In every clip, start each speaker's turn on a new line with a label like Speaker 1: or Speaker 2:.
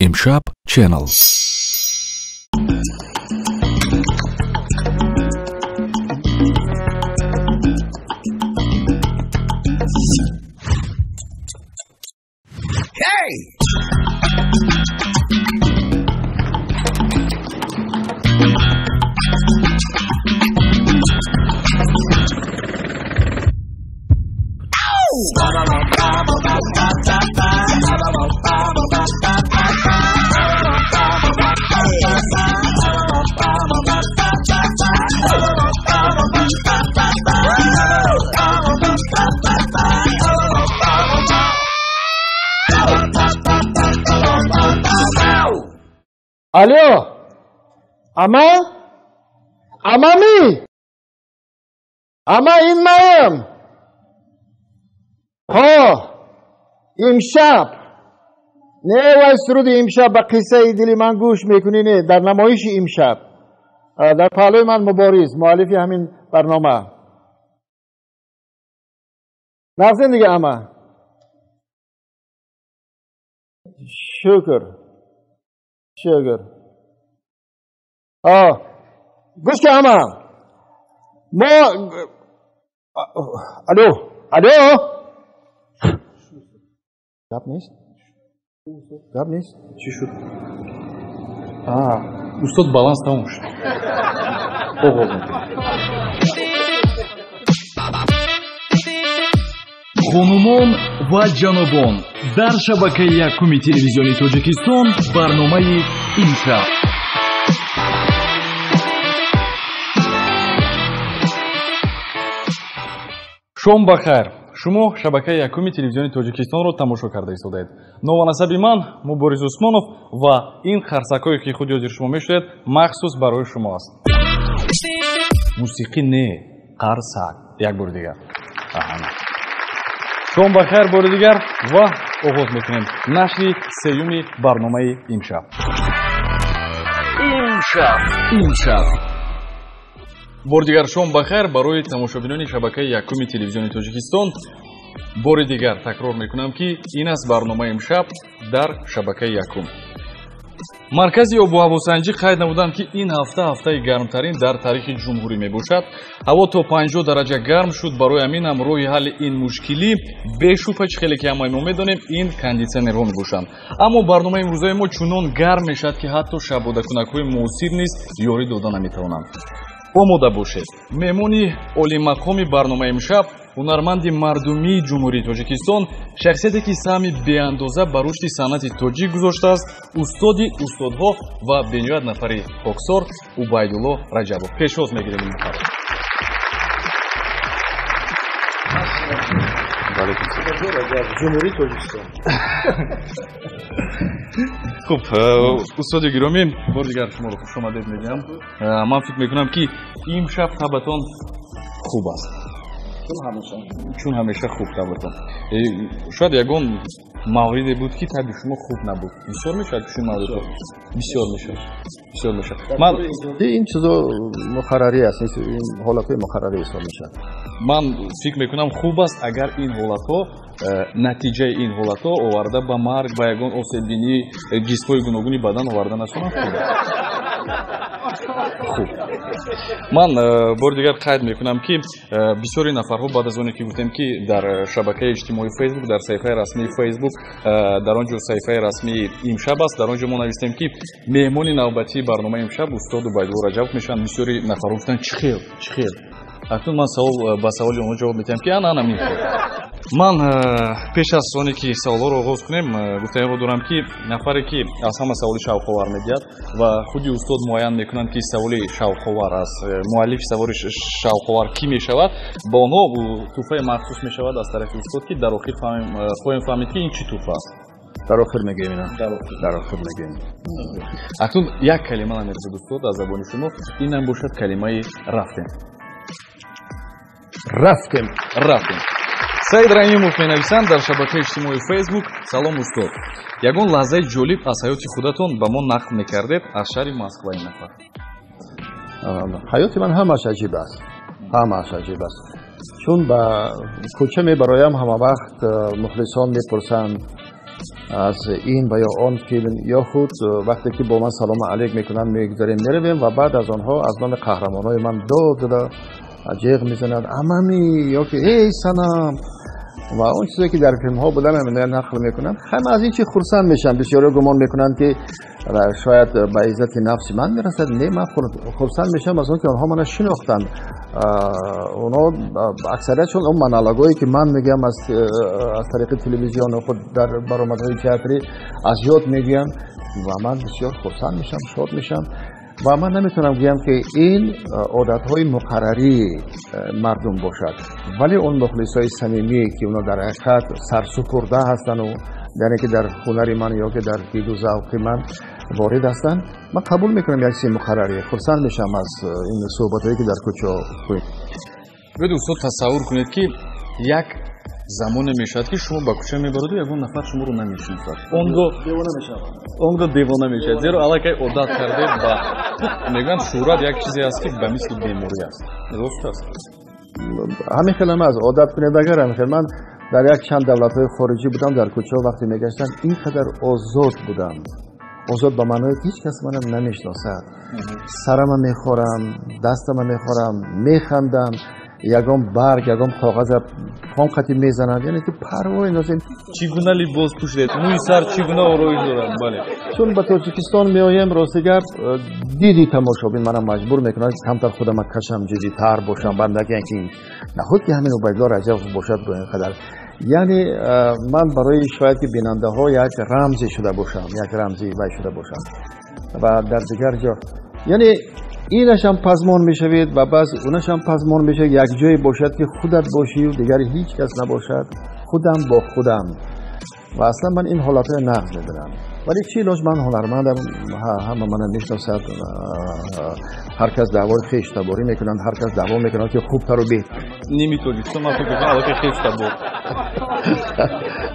Speaker 1: امشب چینل.
Speaker 2: الو اما امامی اما این مایم ها امشب نه وای سرود امشب به قصه دلی من گوش میکنی نه در نمایش امشب در پهلوی من مبارز مؤلف همین برنامه نازن دیگه اما شکر گوش که اما ما الو گپ نیست چی شد
Speaker 3: استاد بالانس تموم شد خонумон ва ҷанобон дар шабакаи якуми телевизиони тоҷикистон барномаи имшаб. шом бахайр. шумо шабакаи якуми телевизиони тоҷикистонро тамошо карда истодаед. новонасаби ман Мубориз Усмонов ва ин харсакҳое ки худ ёдир шумо мешунед махсус барои шумо аст. мусиқӣ не қарсак. як бори дигар. шом бахайр бори дигар ва оғоз мекунем нашри сеюми барномаи имшаб. бори дигар шом бахайр барои тамошобинони шабакаи якуми телевизиони тоҷикистон. бори дигар такрор мекунам ки ин аст барномаи имшаб дар шабакаи якум. маркази обу ҳавосанҷӣ қайд намуданд ки ин ҳафта ҳафтаи гармтарин дар таърихи ҷумҳурӣ мебошад. ҳаво то 50 дараҷа гарм шуд. барои ҳамин ҳам роҳи ҳалли ин мушкилӣ бешубҳа чӣ хеле ки ҳамаи мо медонем ин кондитсионерҳо мебошанд. аммо барномаи имрӯзаи мо чунон гарм мешавад ки ҳатто шабодакунакҳои муосир низ ёрӣ дода наметавонанд. омода бошед. меҳмони олимақоми барномаи имшаб ҳунарманди мардумии ҷумҳурии тоҷикистон, шахсияте ки саҳми беандоза ба рушди санъати тоҷик гузоштааст, устоди устодҳо ва бениҳоят нафари хоксор Убайдулло Раҷабов. пешвоз мегирем ин нафар.
Speaker 2: ҷумҳурии тоҷикистон.
Speaker 3: хуб устоди гиромӣ бори дигар шуморо хушомадед мегӯям. ман фикр мекунам ки имшаб табатон хуб аст. чун ҳамеша хуб табатон. шояд ягон мавриде буд ки таби шумо хуб набуд. бисёр мешавад чун мавридо бисёр мешавад.
Speaker 2: ман ин чизо мухаррарӣ аст, ин ҳолатҳои мухаррарӣ ҳисоб мешавад.
Speaker 3: ман фикр мекунам хуб аст агар ин ҳолатҳо натиҷаи ин ҳолатҳо оварда ба марг ба ягон осеббинии ҷисмҳои гуногуни бадан оварда нашаванд. хуб ман бори дигар қайд мекунам ки бисёри нафарҳо баъд аз оне ки гуфтем ки дар шабакаи иҷтимоии фейсбук дар саҳифаи расмии фейсбук дар он ҷо саҳифаи расмии имшаб аст дар он ҷо мо навистем ки меҳмони навбатии барномаи имшаб устоду Убайдулло Раҷабов мешаванд. бисёри нафарҳо гуфтанд чӣ хел акнун ман ба саволи онҳо ҷавоб медиҳам ки ана мехел. ман пеш аз оне ки саволҳоро оғоз кунем гуфтаниҳо дорам ки нафаре ки аз ҳама саволи шавқовар медиҳад ва худи устод муайян мекунанд ки саволи шавқовар аст, муаллифи саволи шавқовар кӣ мешавад, ба онҳо тӯҳфаи махсус мешавад аз тарафи устод ки дар охир хоҳем фаҳмид ки ин чӣ тӯҳфа аст.
Speaker 2: дар охир мегӯем.
Speaker 3: акнун як калима намерасад устод аз забони шумо. инам бошад калимаи рафтем. Саид Раимов менависанд дар шабакаи иҷтимоии фейсбук. салом устод, ягон лаҳзаи ҷолиб аз ҳаёти худатон ба мо нақл мекардед аз шаҳри Москва ин нафар.
Speaker 2: ҳаёти ман ҳамаш аҷиб аст. чун ба кӯча мебароям ҳама вақт мухлисон мепурсанд از این و یا آن فیلم یا خود وقتی که با من سلام علیک میکنن میگذاریم میرویم و بعد از آنها از نام قهرمانای من داد جیغ میزنند امامی یا که ای سلام و اون چیزی که در فیلم ها بودن من نقل میکنن. همه از این چی خرسند میشن. بسیاری گمان میکنن که شاید به عزت نفس من میرسد. نه، من خرسند میشم از اون که آنها من شناختن. اونا اکثریتشون اون منالگایی که من میگم از طریق تلویزیون و خود در برآمدهای تئاتری از یاد میگم و من بسیار خرسند میشم، شاد میشم و من نمیتونم بگم که این عادتهای مقرری مردم باشد، ولی اون مخلصای صمیمی که اونا در حقیقت سرسپرده هستن و یعنی که در هنر من یا که در دید و ذوق من وارد هستن، من قبول میکنم یک چیز مقرری. خرسند میشم از این صحبتایی که در کوچه کنید.
Speaker 3: به دوستان تصور کنید که یک زمان میشد که شما با کوچه میبرید و یگان نفر شما رو نمیشناسد. اون رو دیوانه میشد. زیرا علاقه عادت کرده با میگن شهرت یک چیزی است که به مثل بیماری است. درست است.
Speaker 2: همین خیلی از عادت کنید اگر همین خیلی من در یک چند دولت‌های خارجی بودم در کوچه وقتی میگشتم اینقدر آزاد بودم. آزاد به معنای هیچ کس منو نمیشناسد. سرم میخورم، دستم میخورم، میخندم. یگان برگ، یگان کاغذ پام خطی میزنند، یعنی که پروایی ندارم.
Speaker 3: چگونه لباس پوشیدید؟ موی سر چگونه آرایش دارند؟ بله.
Speaker 2: چون به تاجیکستان میایم راستگر دیدی تماشابین منم مجبور میکنن که کمتر خودم کشم جدی تر باشم بندگی اینکه نخود که همین عبیدالله رجب باشد به اینقدر. یعنی من برای شاید که بیننده ها یک رمزی شده باشم، یک رمزی وای شده باشم و در دیگر جا یعنی اینش هم پزمان میشوید و بعض اونش هم پزمان میشه. یک جایی باشد که خودت باشی و دیگر هیچ کس نباشد، خودم با خودم و اصلا من این حالتهای نقض میدونم. ولی چی لاش من هنرمندم، همه من میشناسد، هر کس دعوای خیش تباری میکنن، هر کس دعوا میکنن که خوب تر و بهتر.
Speaker 3: نمیتونی تو من فکر کنم که خیش تبار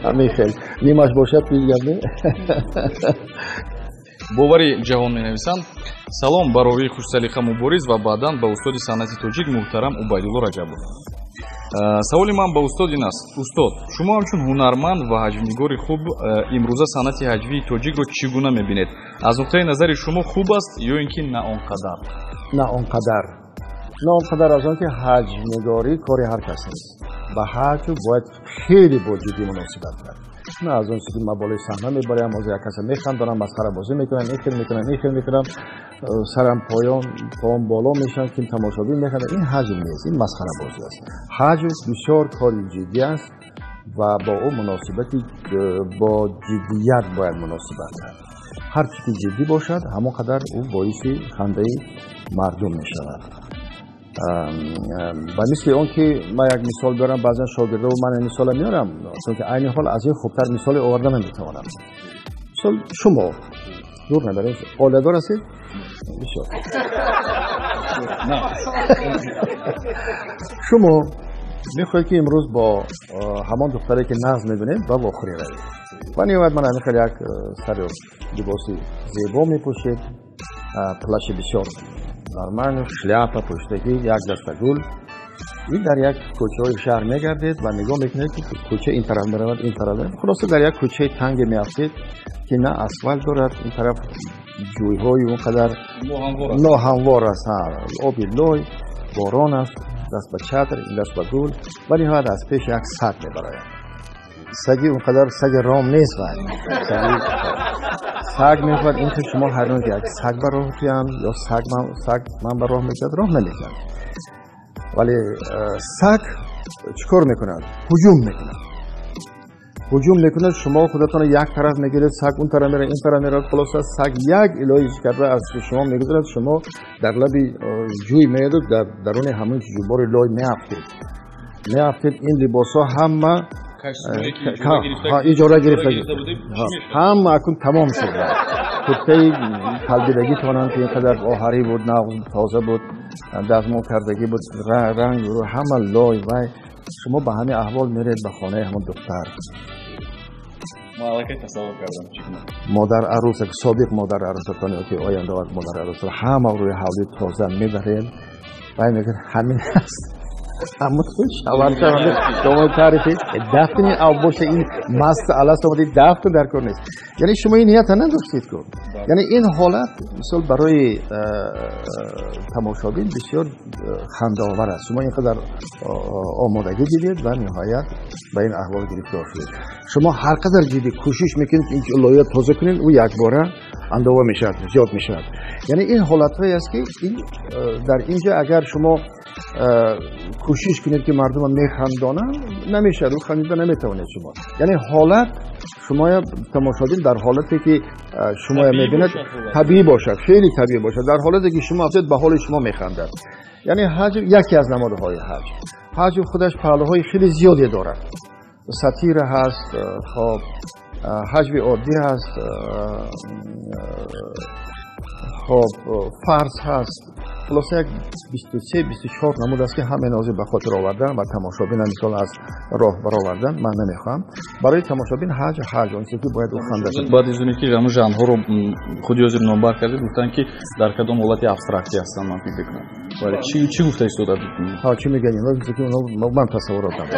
Speaker 2: همین خیلی نیمش باشد دیگه.
Speaker 3: бовари ҷаҳон менависанд. салом ба ровии хушсалиқа мубориз ва баъдан ба устоди санъати тоҷик муҳтарам убайдулло раҷабов. саволи ман ба устод ин аст. устод, шумо ҳамчун ҳунарманд ва ҳаҷвнигори хуб имрӯза санъати ҳаҷвии тоҷикро чӣ гуна мебинед? аз нуқтаи назари шумо хуб аст ё ин ки на он қадар?
Speaker 2: на он қадар. на он қадар аз он ки ҳаҷвнигорӣ кори ҳар кас нест. ба ҳаҷу бояд хеле бо ҷиддӣ муносибат кард. نه از اون چیزی من بالای صحنه میبرم، از یک کسی میخندونم، مسخره بازی میکنم، این خیل میکنم، سرم پایان بالا میشن که تماشابین میخندن. این حجم نیست، این مسخره بازی است. حجم بسیار کاری جدی است و با اون مناسبتی با جدیت باید مناسبت کرد. هر چیزی جدی باشد همون قدر او باعث خنده مردم میشود. و مثل اون که من یک مثال بیارم، بعضا شاگرده و من این مثال میارم چون که این حال از این خوبتر مثال آوردن نمیتوانم. مثال شما دور ندارید اولادار هستید؟ بسیار. شما میخواهید که امروز با همان دختری که ناز میبینید و واخری روید و نیومد من همین خیلی یک سر لباسی زیبا میپوشید، پلاش بسیار نارمال، شляпа پشتگی، یک دسته گل. این در یک کوچه های شهر میگردید و نگاه میکنید که کوچه این طرف میرود، این طرف میرود. خلاصه در یک کوچه تنگ میافتید که نه اسفالت دارد، این طرف جویهای اونقدر ناهموار است، آبی لای، باران است، دست به چتر، این دست به گل. ولی نهایت از پیش یک سگ میبراید. سگی اونقدر سگ رام نیست ولی سگ میخواد این که شما هر روز یک سگ بر راه بیان یا سگ من بر راه میکرد راه نمیکرد. ولی سگ چیکار میکند؟ هجوم میکند. شما خودتون یک طرف میگیرید، سگ اون طرف میره، این طرف میره. خلاصه سگ یک الهی کرده از شما میگذرد، شما در لب جوی میادید، در درون همون جوبار لای میافتید. این لباس ها همه اجاره گرفته هم اکنون تمام شد. کتهی کلبیدگی توانند که اینقدر آهری بود، نغز تازه بود، دزمو کردگی بود، رنگ رو همه لای وای. شما به همین احوال میرید به خانه همون دختر. مادر عروس، سابق مادر عروس که آینده مادر عروس همه روی حولی تازه میبرید و میگن همین هست. اما تو شوار شونده شما تعریفی دفتنی او باشه این مست الاست آمدید دفت در کار نیست. یعنی شما این نیت نداشتید کن. یعنی این حالت مثلا برای تماشابین بسیار خنده‌آور است. شما اینقدر آمادگی دیدید و نهایت به این احوال گرفتار شدید. شما هر قدر جدی کوشش میکنید این لایه تازه کنید و یک باره اندازه میشد زیاد میشد. یعنی این حالت‌هایی است که این در اینجا اگر شما کوشش کنید که مردم میخندانن نمیشه رو خندیده نمیتونید شما. یعنی حالت شما تماشاگین در حالتی که شما میبینید طبیعی باشد، خیلی طبیعی باشد، در حالتی که شما افتید به حال شما میخندد. یعنی حج یکی از نمادهای حج خودش پهلوهای خیلی زیادی دارد. ساتیر هست، خب حج عادی هست، خب فرض هست. خلاصه یک 23-24 نمود است که همه نازی به خاطر آوردن و تماشابین مثال از راه برآوردن. من نمیخوام برای تماشابین حج اون چیزی که باید او خنده شد.
Speaker 3: بعد از اونی که همون ژانرها رو خودی از نامبر کردید گفتن که در کدام حالت ابسترکتی هستن من فکر کنم. ولی چی گفته استاد؟
Speaker 2: ها چی میگن اینا که من تصور دارم.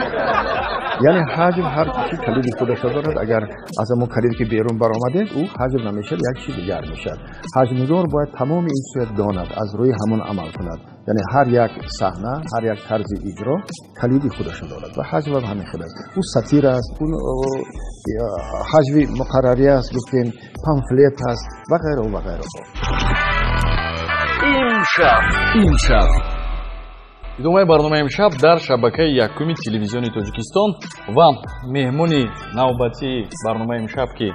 Speaker 2: یعنی حجم هر چیزی کلیدی خودش دارد. اگر از اون کلیدی که بیرون برآمده او حجم نمیشه، یک چیز دیگر میشه. حجمدار باید تمام این سویت داند، از روی همون عمل کند. یعنی هر یک صحنه، هر یک طرز اجرا کلیدی خودش دارد و حجم هم همین خود است. او ساتیر است، اون حجم مقرری است، گفتیم پامفلت است و غیره و غیره.
Speaker 3: امشب идомаи барномаи имшаб дар шабакаи якуми телевизиони тоҷикистон ва меҳмони навбатии барномаи имшаб ки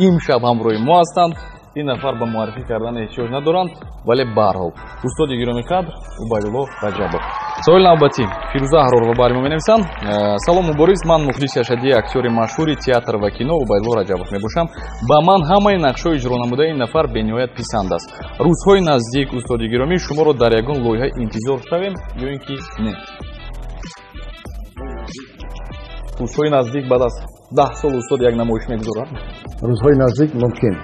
Speaker 3: имшаб ҳамроҳи мо ҳастанд ин нафар ба муаррифӣ кардан эҳтиёҷ надоранд, вале ба ҳар ҳол устоди гиромӣ қадр убайдулло раҷабов. соили навбатӣ фирӯза ҳаророва барои мо менависанд. салом муборис, ман мухлиси ашадии актёри машҳури театр ва кино убайдулло раҷабов мебошам. ба ман ҳамаи нақшҳои иҷро намудаи ин нафар бениҳоят писанд аст. рӯзҳои наздик устоди гиромӣ шуморо дар ягон лоиҳа интизор шавем ё ин ки не? рӯзҳои наздик баъд аз 10 сол устод як намоиш мегузорад?
Speaker 2: рӯзҳои наздик мумкин.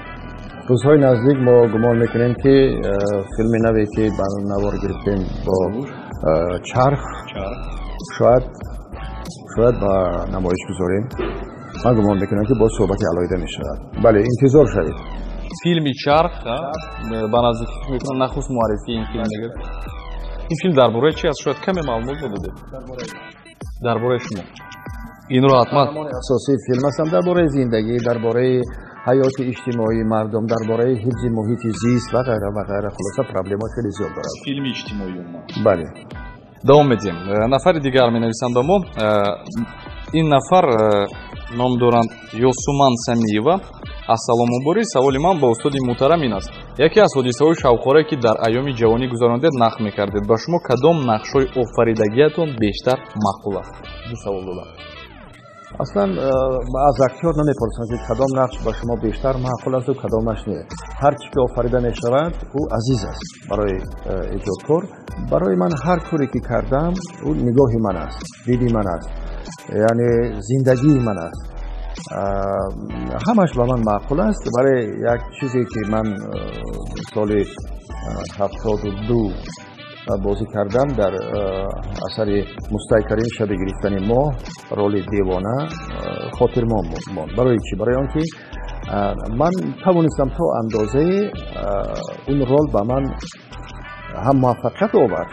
Speaker 2: روزهای نزدیک ما گمان میکنیم که فیلم نوی که نوار گرفتیم با چرخ شاید با نمایش گذاریم. من گمان میکنم که با صحبت علاوه می شود. بله انتظار شوید.
Speaker 3: فیلمی چرخ با نزدیک میکنم نخست معرفی این فیلم نگرد. این فیلم درباره چی است؟ شاید کمی معلومات بده. درباره شما. این رو حتما
Speaker 2: اساسی فیلم هستم درباره زندگی، درباره حیات اجتماعی مردم، درباره حفظ محیط زیست و غیره و غیره. خلاصه پرابلم‌ها خیلی زیاد دارد.
Speaker 3: فیلم اجتماعی ما.
Speaker 2: بله.
Speaker 3: دوام میدیم. نفر دیگر می‌نویسند ما این نفر نام دارند یوسومن سمیوا. السلام مبارک. سوالی من با استاد محترم این است. یکی از حادثه‌های شاوخواره که در ایام جوانی گذراندید نقل می‌کردید. با شما کدام نقش‌های آفریدگیتون بیشتر معقول است؟ دو سوال دارم.
Speaker 2: اصلا از اکتور نمیپرسند که کدام نقش با شما بیشتر معقول است و کدامش نه. هر چی که آفریده میشود او عزیز است برای ایجادکار. برای من هر کاری که کردم او نگاه من است، دیدی من است، یعنی زندگی من است. همش با من معقول است. برای یک چیزی که من سال 72 بازی کردم در اثر مستحکرین شب گرفتن ماه، رول دیوانه خاطر ما ماند. برای چی؟ برای آنکه من توانستم تا اندازه اون رول به من هم موفقیت آورد.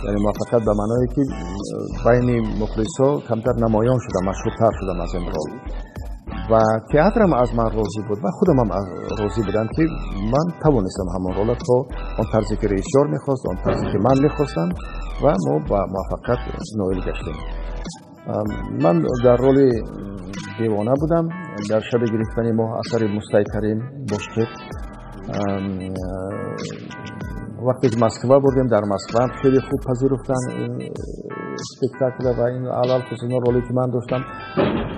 Speaker 2: یعنی موفقیت به معنای که بین مخلصا کمتر نمایان شدم، مشهورتر شدم از این رول و تئاترم از من راضی بود و خودم هم راضی بودم که من توانستم همون رول تا اون طرزی که رئیسیار میخواست، اون طرزی که من میخواستم و ما با موفقیت نائل گشتیم. من در رول دیوانه بودم در شب گرفتن ماه اثر مستحکرین باشکت. وقتی که مسکو بردیم در مسکو خیلی خوب پذیرفتن این اسپکتاکل و این علال خصوصا رولی که من داشتم.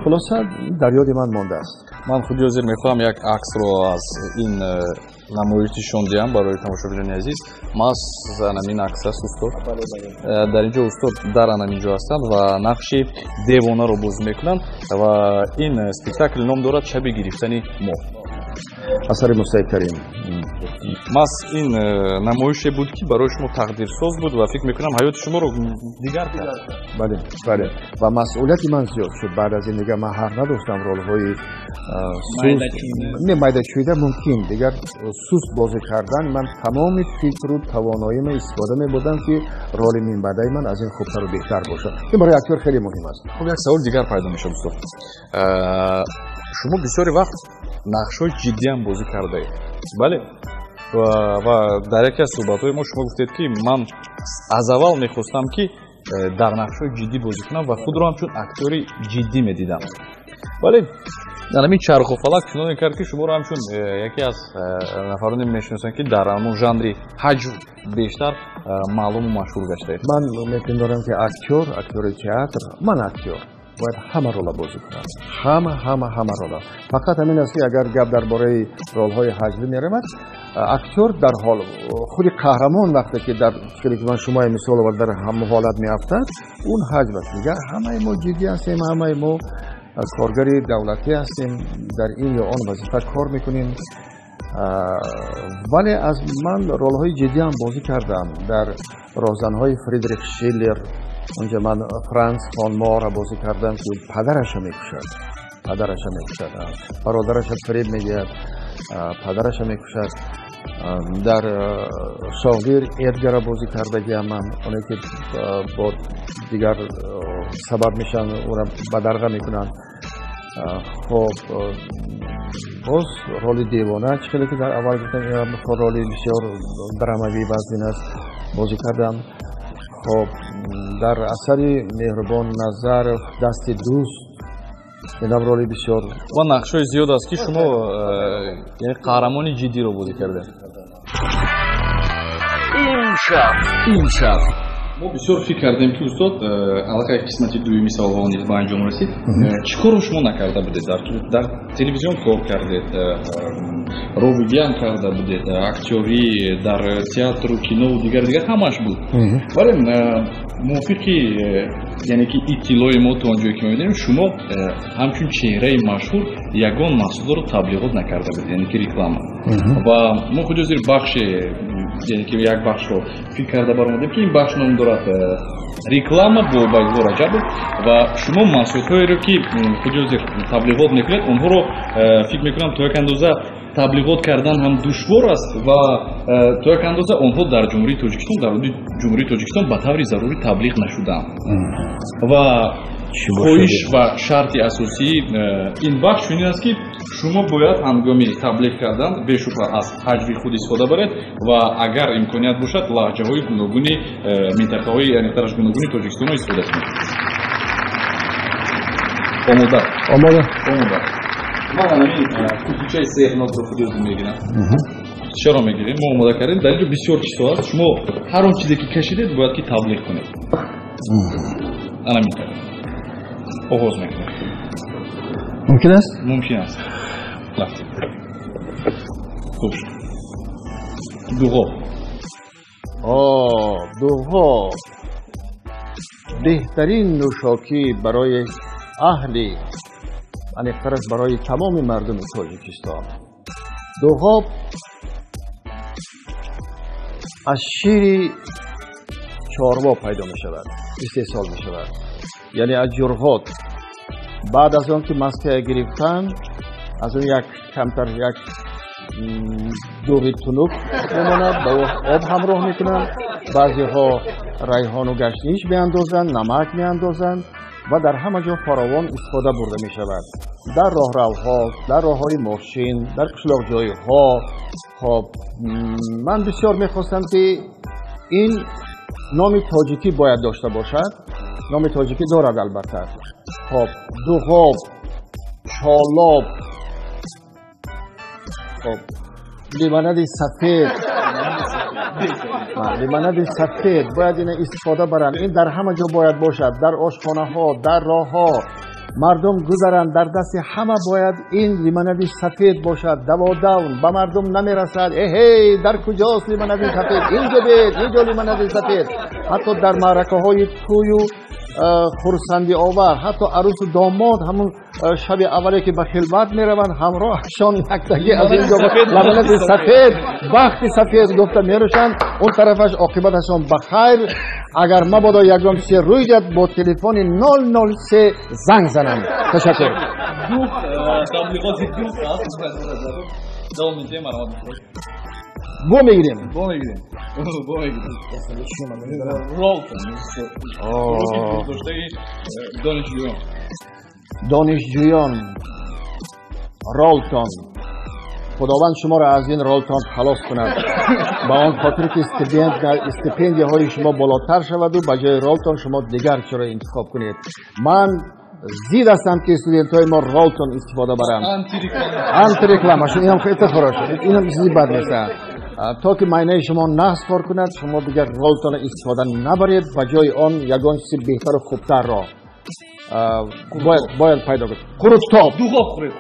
Speaker 2: خلاصه در یاد من مانده است.
Speaker 3: من خود حاضر میخوام یک عکس رو از این نمایش نشون دهم برای تماشاگران عزیز. ما از این عکس است استاد. در اینجا استاد در اینجا هستند و نقش دیوانه رو بازی میکنند و این اسپکتاکل نام دارد شب گرفتن ماه.
Speaker 2: асари Мусаи Карим.
Speaker 3: мас ин намоише буд ки барои шумо тақдирсоз буд ва фикр мекунам ҳаёти шуморо дигар кард.
Speaker 2: бале бале ва масъулияти ман зиёд шуд баъд аз ин дигар ман ҳақ надоштам ролҳои майдачӯида мумкин дигар суст бозӣ кардан ман тамоми фикру тавоноима истифода мебурдам ки роли минбаъдаи ман аз ин хубтару беҳтар бошад. ин барои актёр хеле муҳим аст.
Speaker 3: хуб як саволи дигар пайдо мешавад устод, шумо бисёри вақт нақшҳои ҷиддиам бозӣ кардаед, бале? ва дар яке аз суҳбатҳои мо шумо гуфтед ки ман аз аввал мехостам ки дар нақшҳои ҷиддӣ бозӣ кунам ва худро ҳамчун актёри ҷиддӣ медидам. вале дар ҳамин чарху фалак чунон мекард ки шуморо ҳамчун яке аз нафароне мешиносанд ки дар ҳамон жанри ҳаҷм бештар маълуму машҳур гаштаед.
Speaker 2: ман мепиндорам ки актёри театр, ман актёр бояд ҳама рола бозӣ кунад. ҳама рола. фақат ҳамин аст ки агар гап дар бораи ролҳои ҳаҷвӣ меравад, актёр дар ҳол худи қаҳрамон вақте ки дар чизе ки ман шумои мисол овард дар ҳама ҳолат меафтад, он ҳаҷв аст. дигар ҳамаи мо ҷиддӣ ҳастем, ҳамаи мо коргари давлатӣ ҳастем, дар ин ё он вазифа кор мекунем. вале аз ман ролҳои ҷиддиам бозӣ кардам дар розанҳои Фридрих Шиллер. онҷа ман Франц фон Мора бозӣ кардам ки падараша мекушад, бародараша фиреб мегиҳад, падараша мекушад. дар Шоҳгир Эдгара бозӣ кардагиам ман, оне ки бо дигар сабаб мешан ура бадарға мекунанд. хоб боз роли девона чиқеле ки дар аввал гуфтам роли бисёр драмавӣ вазнин аст бозӣ кардам. хоб дар асари Меҳрубон Назаров Дасти дӯст инам роли бисёр
Speaker 3: ва нақшҳои зиёд аст ки шумо яъне қаҳрамони ҷиддиро бозӣ кардед. имшаб мо бисёр фикр кардем ки устод аллакай қисмати дуюми саволҳо низ ба анҷом расид. чӣ коро шумо накарда будед? дар телевизион кор кардед, ровигиам карда будед, актёрӣ дар театру кинову дигар ҳамаш буд. вале мувофиқи яъне ки иттилои мо то онҷое ки мо медонем, шумо ҳамчун чеҳраи машҳур ягон маҳсулотро таблиғот накарда будед, яъне ки реклама. ва мо хуҷозир бахше яъне ки як бахшро фикр карда баромадем ки ин бахш ном дорад реклама бо Байзур Раҷабов ва шумо маҳсулотҳоеро ки хуҷозир таблиғот мекунед, онҳоро фикр мекунам то як андоза таблиғот кардан ҳам душвор аст ва то як андоза онҳо дар ҷумҳурии Тоҷикистон, дар ҳудуди ҷумҳурии Тоҷикистон ба таври зарурӣ таблиғ нашудаанд. ва хоҳиш ва шарти асосии ин бахш чунин аст ки шумо бояд ҳангоми таблиғ кардан бешубҳа аз ҳаҷви худ истифода баред ва агар имконият бошад лаҳҷаҳои гуногуни минтақаҳои яъне тараш гуногуни Тоҷикистонро истифода кунед. омода ман ҳамин кутучаи сеҳнокро хуҷозӣ мегирам. чаро мегирем? мо омода кардем. далили бисёр чизо аст. шумо ҳар он чизе ки кашидед бояд ки таблиғ кунед. ана мин оғоз мекунем.
Speaker 2: мумкин аст?
Speaker 3: мумкин аст. лафти хуб шуд. дуғо
Speaker 2: беҳтарин нӯшокӣ барои аҳли аниқтар аст барои тамоми мардуми Тоҷикистон. дуғо аз шири чорво пайдо мешавад, истеҳсол мешавад. яъне аз ҷурғот баъд аз он ки мастия гирифтан аз он як камтар як дуғи тунук мемонад, ба об ҳамроҳ мекунанд. баъзеҳо райҳону гаштниш меандозанд, намак меандозанд ва дар ҳама ҷо фаровон истифода бурда мешавад. дар роҳравҳо, дар роҳҳои мошин, дар қишлоқҷойҳо. хоб ман бисёр мехостам ки ин номи тоҷикӣ бояд дошта бошад. номи тоҷикӣ дорад албатта. хоб дуғоб, чолоб, хоб лимонади сафед, лимонади сафед бояд ина истифода баранд. ин дар ҳама ҷо бояд бошад, дар ошхонаҳо, дар роҳҳо. мардум гузаранд, дар дасти ҳама бояд ин лимонади сафед бошад. даводавн ба мардум намерасад. эҳей, дар куҷост лимонади сафед? инҷо бед, инҷо лимонади сафед. ҳатто дар маъракаҳои тӯю хурсандиовар, ҳатто арӯсу домод ҳамун شب اولی که به خلوت میروند همراهشان یکتایی از اینجا لبنت سفید بخت سفید گفته میروشند اون طرفش عاقبتشان بخیر اگر مبادا یکم چیزی روی جد با تلفن 003 زنگ زنم. تشکر.
Speaker 3: تبلیغاتی دوست دوام میدیم مرحبا.
Speaker 2: بو میگیریم دانشجویان رالتون خداوند شما را از این رالتون خلاص کند با آن خاطر که استیپندی های شما بالاتر شود و به جای رالتون شما دیگر چرا انتخاب کنید. من زید هستم که استودنت های ما رالتون استفاده برند. آنتی رکلامشون اینم خیلی فراش اینم چیزی بد نیست. تا که معاینه شما نقص کار کند شما دیگر رالتون استفاده نبرید و جای آن یگان چیز بهتر و خوبتر را باید پیدا کنید. قروتاب
Speaker 3: دو خواب خورید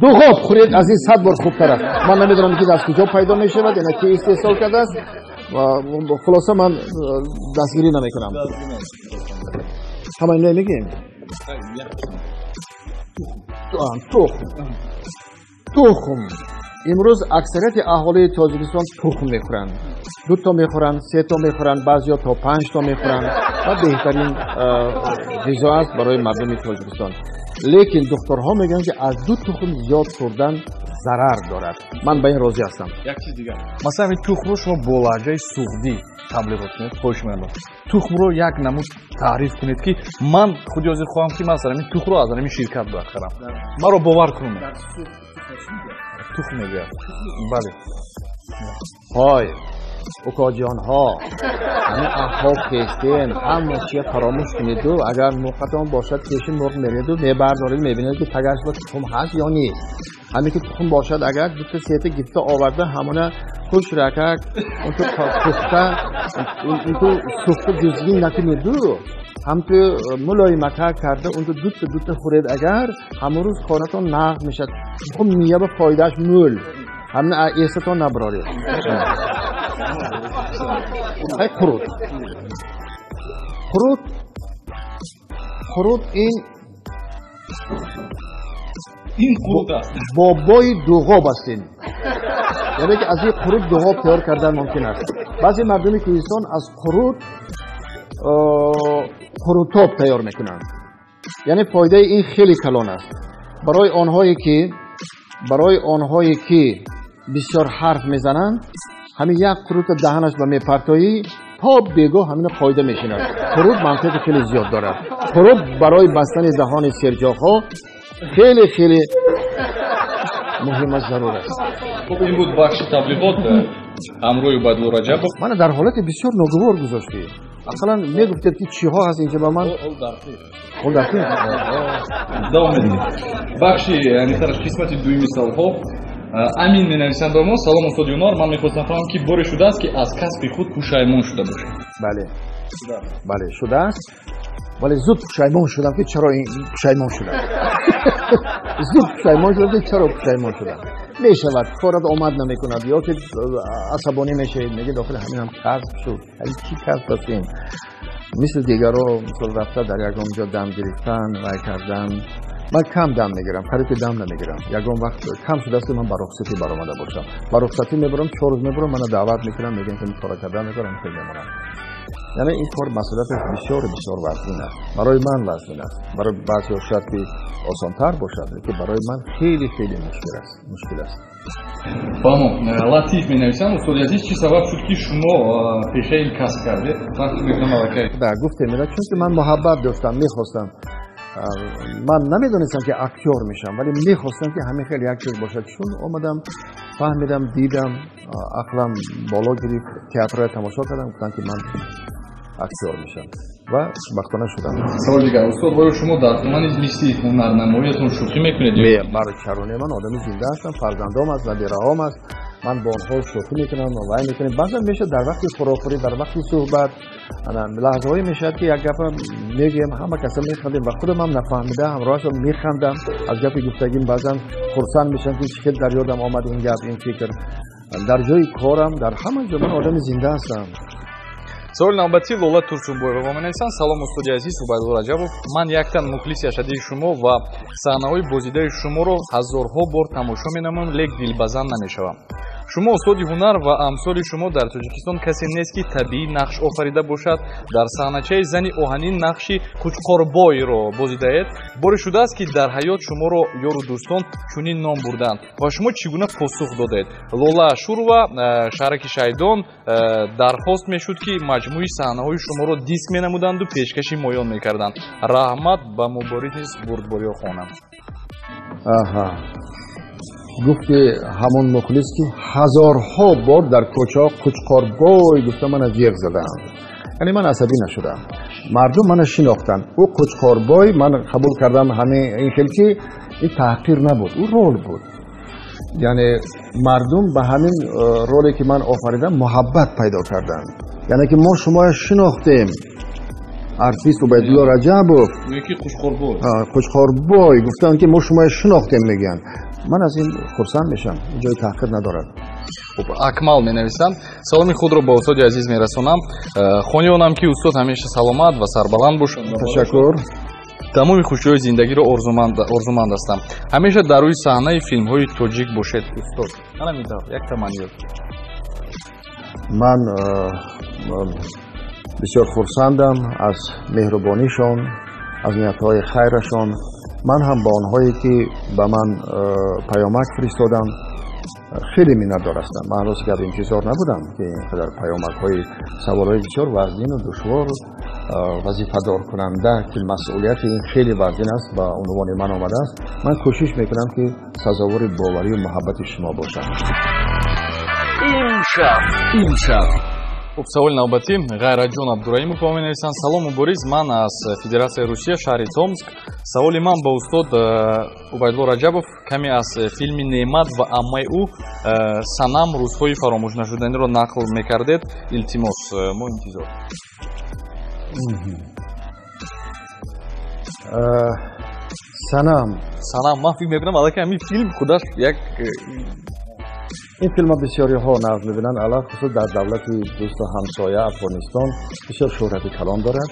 Speaker 2: دو خواب خورید از این 100 بار خوبتر است. من نمیدونم که از کجا پیدا می شود یعنی که استحصال کرده است و خلاصه من دستگیری نمی کنم. همه نمیگیم تخم. امروز اکثریت اهالی تاجیکستان تخم میخورند. 2 تا میخورند، 3 تا میخورند، بعضیا تا 5 تا میخورند و بهترین غذا است برای مردم تاجیکستان. لیکن دکترها میگن که از 2 تخم زیاد خوردن ضرر دارد. من به این راضی هستم.
Speaker 3: یک چیز دیگه مثلا این تخم رو شما با لهجه سوغدی تبلیغات کنید خوش میاد. تخم رو یک نمود تعریف کنید که من خودی حاضر خواهم که مثلا این تخم رو از این شرکت بخرم. مرا باور کنید. تخم میگه. بله.
Speaker 2: های اوکاجان ها این احاق کشتین همه چیه فراموش کنید و اگر موقعتان باشد کشین مرغ میرید و میبردارید میبینید که تگرش با تخم هست یا نیست. همین که تخم باشد اگر 2 تا 3 تا گفته آورده همونه خوش رکک اون تو پخته اون تو سخت جزگی نکنید دو هم تو ملای مکه کرده اون تو 2 تا خورید اگر همون روز خانتان نقد میشد. تخم میه به فایدهش مول همین ایستان نبرارید. های خروت این
Speaker 3: قروت است.
Speaker 2: بابای دوغاب هستین. یعنی که از این خروت دوغاب تیار کردن ممکن است. بعضی مردمی کوهستان از خروتاب تیار میکنند. یعنی فایده این خیلی کلان است. برای آنهایی که بسیار حرف میزنند همین یک خروت دهنش به میپرتایی تا بگو همین فایده میشیند. خروت منطقه خیلی زیاد دارد. خروت برای بستن دهان سرجاق ها خیلی مهم است ضرور است.
Speaker 3: خب این بود بخش تبلیغات همراه بدو رجب.
Speaker 2: من در حالت بسیار ناگوار گذاشتی. اصلا میگفتید که چی ها هست اینجا با من اول درکی
Speaker 3: دوام میدیم. بخش یعنی طرف قسمت دوی مثال ها امین می نویسند به ما سلام استاد یونار من میخواستم فهمم که باری شده است که از کسب خود پشیمان شده باشه.
Speaker 2: بله شده است ولی زود پشیمان شدم که چرا این پشیمان شدم. زود پشیمان شدم که چرا پشیمان شدم. میشود کارت آمد نمیکند یا که عصبانی میشه میگه داخل همین هم کسب شد. چی کسب هستیم مثل دیگرها مثل رفته در یک اونجا دم گرفتن و کردن. من کم دم میگیرم خرید دم نمیگیرم. یگان وقت کم شده است من با رخصتی برآمده باشم. با رخصتی میبرم 4 روز میبرم من دعوت میکنم میگن که کار کردن میکنم خیلی میمونم. یعنی این کار مسئولیتش بسیار وزین است. برای من وزین است. برای بعضی شاید که آسان‌تر باشد که برای من خیلی مشکل است.
Speaker 3: لطیف می‌نویسم استاد عزیز چی سبب شد که شما پیشه این کسب کردید؟ وقتی میگم ملکه
Speaker 2: در گفتم میره چون که من محبت داشتم میخواستم من نمیدونستم که اکتور میشم ولی میخواستم که همین خیلی یک چیز باشد. چون اومدم فهمیدم دیدم عقلم بالا گرفت تئاتر تماشا کردم گفتن که من اکتور میشم و خوشبختانه شدم.
Speaker 3: سوال دیگر استاد باید شما در زمان لیستی هنرنماییتون شوخی میکنید؟
Speaker 2: برای چرونه من آدمی زنده هستم فرزندام است و دیرهام است. من با آنها شوخی میکنم و وای میکنم. بعضا میشه در وقتی خوراکخوری در وقتی صحبت لحظه‌ای میشه که یک گپ میگیم همه کسا میخندیم و خودم هم نفهمیده همراهش میخندم از گپی گفتگیم. بعضا خرسند میشم که چه در یادم آمد این گپ این فکر. در جای کارم در همه جا من آدم زنده هستم.
Speaker 3: سوال навбати Лола Турсунбоева ва менависанд. Салом устоди азиз Убайдулло Раҷабов. Ман яктан мухлиси ашадии шумо ва саҳнаҳои бозидаи шуморо ҳазорҳо бор тамошо менамоям, лек дилбазанд намешавам. шумо устоди ҳунар ва амсоли шумо дар Тоҷикистон касе нест ки табиӣ нақш офарида бошад. Дар саҳначаи зани оҳанин нақши Қучқорбойро бозидаед. боре шудааст ки дар ҳаёт шуморо ёру дӯстон чунин ном бурданд ва шумо чӣ гуна посух додед? Лола Шурова, Шаҳраки Шайдон дархост мешуд ки маҷмӯи саҳнаҳои шуморо диск менамуданду пешкаши моён мекарданд. Раҳмат ба муборис бурдбориё хонам.
Speaker 2: аҳа гуфти ҳамон мухлис ки ҳазорҳо бор дар кӯчаҳо Қучқорбой гуфта мана ҷиғ задам. яъне ман асабӣ нашудам. мардум мана шинохтанд. ӯ Қучқорбой ман қабул кардам ҳамин ин хел ки ин таҳқир набуд, ӯ рол буд. яъне мардум ба ҳамин роле ки ман офаридам муҳаббат пайдо карданд. яъне ки мо шуморо шинохтем. артист Убайдулло Раҷабов Қучқорбой гуфтанд ки мо шуморо шинохтем мегӯянд. ман аз ин хурсанд мешам. ҷои таҳқир надорад.
Speaker 3: Акмал менависанд. Саломи худро ба устоди азиз мерасонам. Хонёнам ки устод ҳамеша саломат ва сарбаланд бошад.
Speaker 2: ташаккур.
Speaker 3: тамоми хушиҳои зиндагиро орзуманд ҳастам. ҳамеша дар рӯи саҳнаи филмҳои тоҷик бошед устод. як таманниёт.
Speaker 2: ман бисёр хурсандам аз меҳрубонишон, аз ниятҳои хайрашон. ман ҳам ба онҳое ки ба ман паёмак фиристоданд хеле миннатдор ҳастам. ман ҳанӯз дар интизор набудам ки инқадар паёмакҳои саволҳои бисёр вазнину душвор вазифадоркунанда ки масъулияти ин хеле вазнин аст ба унвони ман омадааст. ман кӯшиш мекунам ки сазовори боварию муҳаббати шумо бошам.
Speaker 3: имшаб саволи навбатӣ Ғайраҷон Абдураимов ва менависанд. Салом муборис, ман аз Федератсияи Русия, шаҳри Томск. Саволи ман ба устод Убайдулло Раҷабов каме аз филми Неъмат ва аммаи ӯ Санам рӯзҳои фаромӯшнашуданиро нақл мекардед. Илтимос, мо интизор.
Speaker 2: Санам
Speaker 3: ман фикр мекунам аллакай ҳамин филм худаш як
Speaker 2: ин филма бисёриҳо нақл мебинанд. алахусус дар давлати дӯсту ҳамсоя Афғонистон бисёр шӯҳрати калон дорад.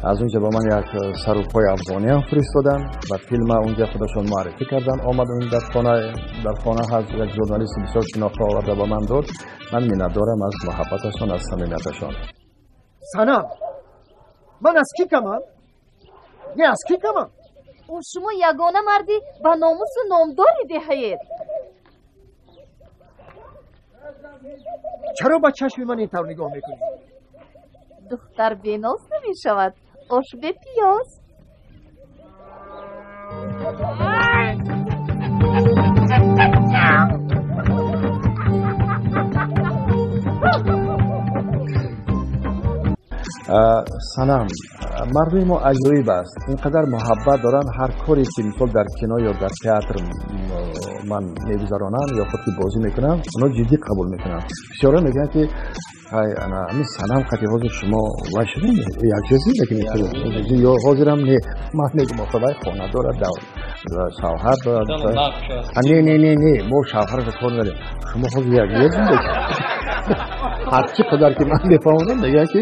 Speaker 2: аз онҷа ба ман як сарупои афғониам фиристоданд ва филма онҷа худашон муаррифӣ карданд. омад дар хона ҳаст як журналисти бисёр шинохта оварда ба ман дод. ман миннатдорам аз муҳаббаташон, аз самимияташон.
Speaker 1: Санам, ман аз ки камам? не аз ки камам?
Speaker 4: шумо ягона марди ба номусу номдори деҳаед.
Speaker 1: чаро ба чашми ман ин тавр нигоҳ мекунӣ?
Speaker 4: духтар беноз намешавад, ош бе пиёз.
Speaker 2: санам, мардуми мо аҷоиб аст. инқадар муҳаббат доранд. ҳар коре ки мисол дар кино ё дар театр ман мегузаронам ё худ ки бозӣ мекунам, оно ҷиддӣ қабул мекунам. бисёрҳо мегӯянд ки ҳамин санам қати ҳозир шумо вай шудем якҷози ё ҳозирам не. ман мегӯям охир вай хона дорад, шавҳар дорад. не мо шавҳарро кор надорем. шумо ҳозир якҷози зиндаги ҳарчи қадар ки ман мефаҳмонам мегӯянд ки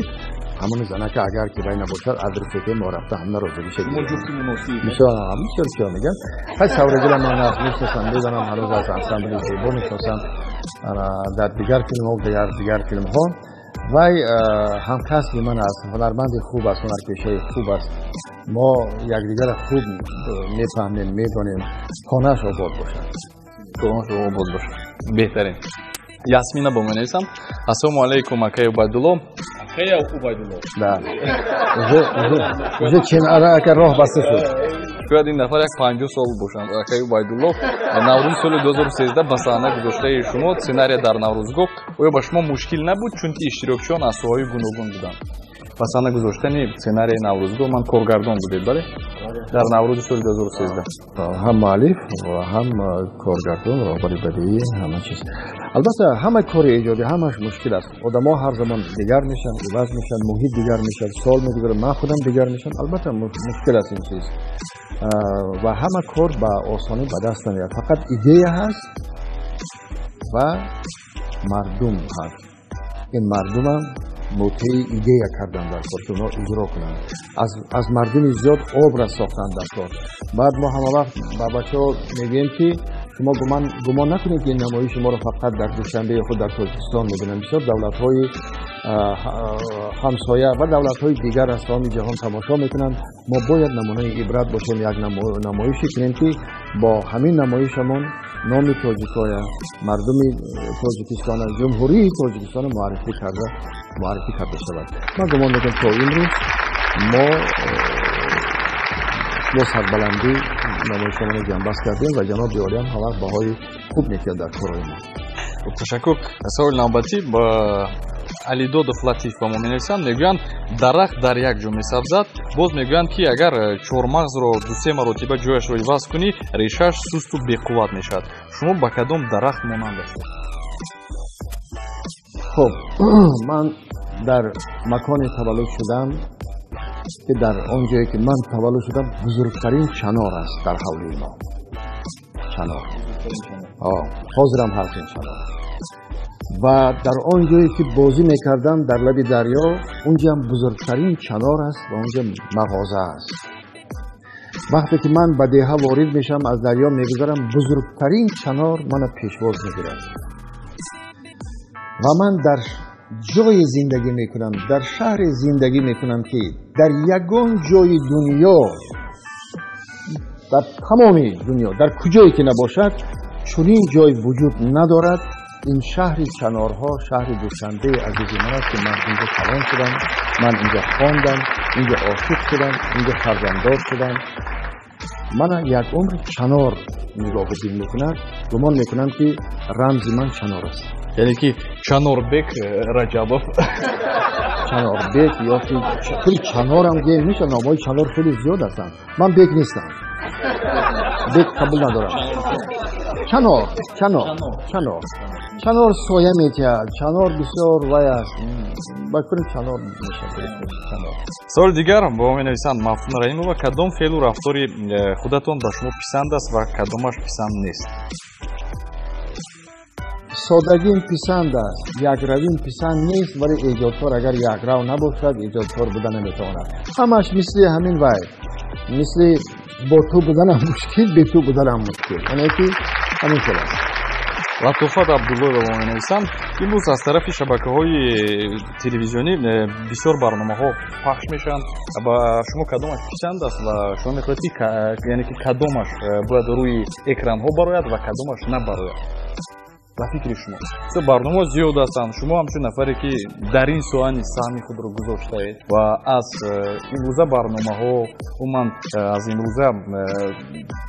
Speaker 2: ҳамон занака агар ки вай набошад адресете мо рафта ҳамна розигӣ шедем. бисёр мегӯям. ҳай саврагила ман мешнасам, медонам ҳанӯз аз ансамбли зебо мешнасам. дар дигар филмҳо дигар филмҳо вай ҳамкасби ман аст. ҳунарманди хуб аст, ҳунарпешаи хуб аст. мо якдигарро хуб мефаҳмем, медонем. хонааш обод бошад.
Speaker 3: беҳтарин. Ясмина бо менависам. Ассалому алайкум акай Убайдулло.
Speaker 2: уже ченара ака роҳ баста шуд.
Speaker 3: шояд ин нафар як 50 сол бошанд. акай Убайдулло наврӯзи соли 2013 ба саҳна гузоштаи шумо сценария дар Наврӯзгоҳ оё ба шумо мушкил набуд, чунки иштирокчиён аз соҳаҳои гуногун буданд? ба саҳна гузоштани сценарияи Наврӯзгоҳ ман коргардон будед, бале? дар наврӯзи соли 2013
Speaker 2: ҳам муаллиф ва ҳам коргардон, роҳбари бадиӣ, ҳама чиз. албатта ҳама кори иҷодӣ ҳамаш мушкил аст. одамо ҳар замон дигар мешаванд, иваз мешаванд, муҳит дигар мешавад, сол мегузарад, ман худам дигар мешавам. албатта мушкил аст ин чиз ва ҳама кор ба осонӣ ба даст намеояд. фақат идея ҳаст ва мардум ҳаст. ин мардумам موطع ایده کردن در کار که اونا اجرا کنن، از مردم زیاد آب را ساختن در کار. بعد ما همه وقت با بچه ها میگیم که شما گمان نکنید که این نمایش ما رو فقط در دوشنبه خود در تاجیکستان میبینن. بسیار دولت های همسایه و دولت های دیگر از تمام جهان تماشا میکنن. ما باید نمونه عبرت باشیم، یک نمایشی کنیم که با همین نمایشمون نام تاجیک‌ها، مردم تاجیکستان، جمهوری تاجیکستان معرفی کرده شود. من گمان میکنم تا امروز ما سربلندی نمایشمون رو جنبست کردیم و جناب دیالی هم همه بهای خوب میکنه در کارهای ما.
Speaker 3: تشکر. سوال نوبتی با علیدودов لатиф ба мо менависанд, мегӯянд дарахт дар як ҷо месабзад, боз мегӯянд ки агар чормағзро ду-се маротиба ҷояшро иваз кунӣ, решааш сусту беқувват мешавад. шумо ба кадом дарахт монанд ҳастед?
Speaker 2: خب من در مکانی تولد شدم که در آنجایی که من تولد شدم بزرگترین چنار است در حوله ما. چنار حاضرم حرفین چنار. و در آنجایی که بازی میکردم در لب دریا، اونجا هم بزرگترین چنار است و اونجا مغازه است. وقتی که من به دیها وارد میشم از دریا میگذرم، بزرگترین چنار من پیشواز میگیرد و من در جای زندگی میکنم، در شهر زندگی میکنم که در یگان جای دنیا، در تمام دنیا در کجایی که نباشد چنین جای وجود ندارد. این شهر چنارها، شهر دوشنبه عزیز من است که من اینجا کلان شدم، من اینجا خواندم، اینجا عاشق شدم، اینجا فرزنددار شدم. من یک عمر چنار نگاه دین میکنم، گمان میکنم که رمز من چنار است.
Speaker 3: یعنی که چناربک رجبов.
Speaker 2: چناربک یا که خیلی چنار هم گیم میشه، نامهای چنار خیلی زیاد هستن. من بک نیستم، بک قبول ندارم. چنار سایه میتید، چنار بسیار وای است. بکنید چنار میشه.
Speaker 3: سوال دیگر با ما می‌نویسند مفهوم رحیمова کدام فعل و رفتاری خودتان به شما پسند است و کدامش پسند نیست؟
Speaker 2: سادگی پسند است، یک روی پسند نیست، ولی ایجادکار اگر یک رو نباشد ایجادکار بودن نمیتواند. همش مثل همین وای، مثل با تو بودن هم مشکل، به تو بودن هم مشکل. یعنی که همین شده است.
Speaker 3: لطفت عبدالله با ما می‌نویسند امروز از طرف شبکه‌های تلویزیونی بسیار برنامه‌ها پخش میشن. با شما کدامش پسند است و شما می‌خواهید یعنی که کدامش باید روی اکران‌ها براید و کدامش نبراید؟ و فکر شما سه برنامه زیاد هستند. شما همچون نفری که در این سوانی سهمی خود رو گذاشته اید و از امروزه برنامه‌ها عموما از امروزه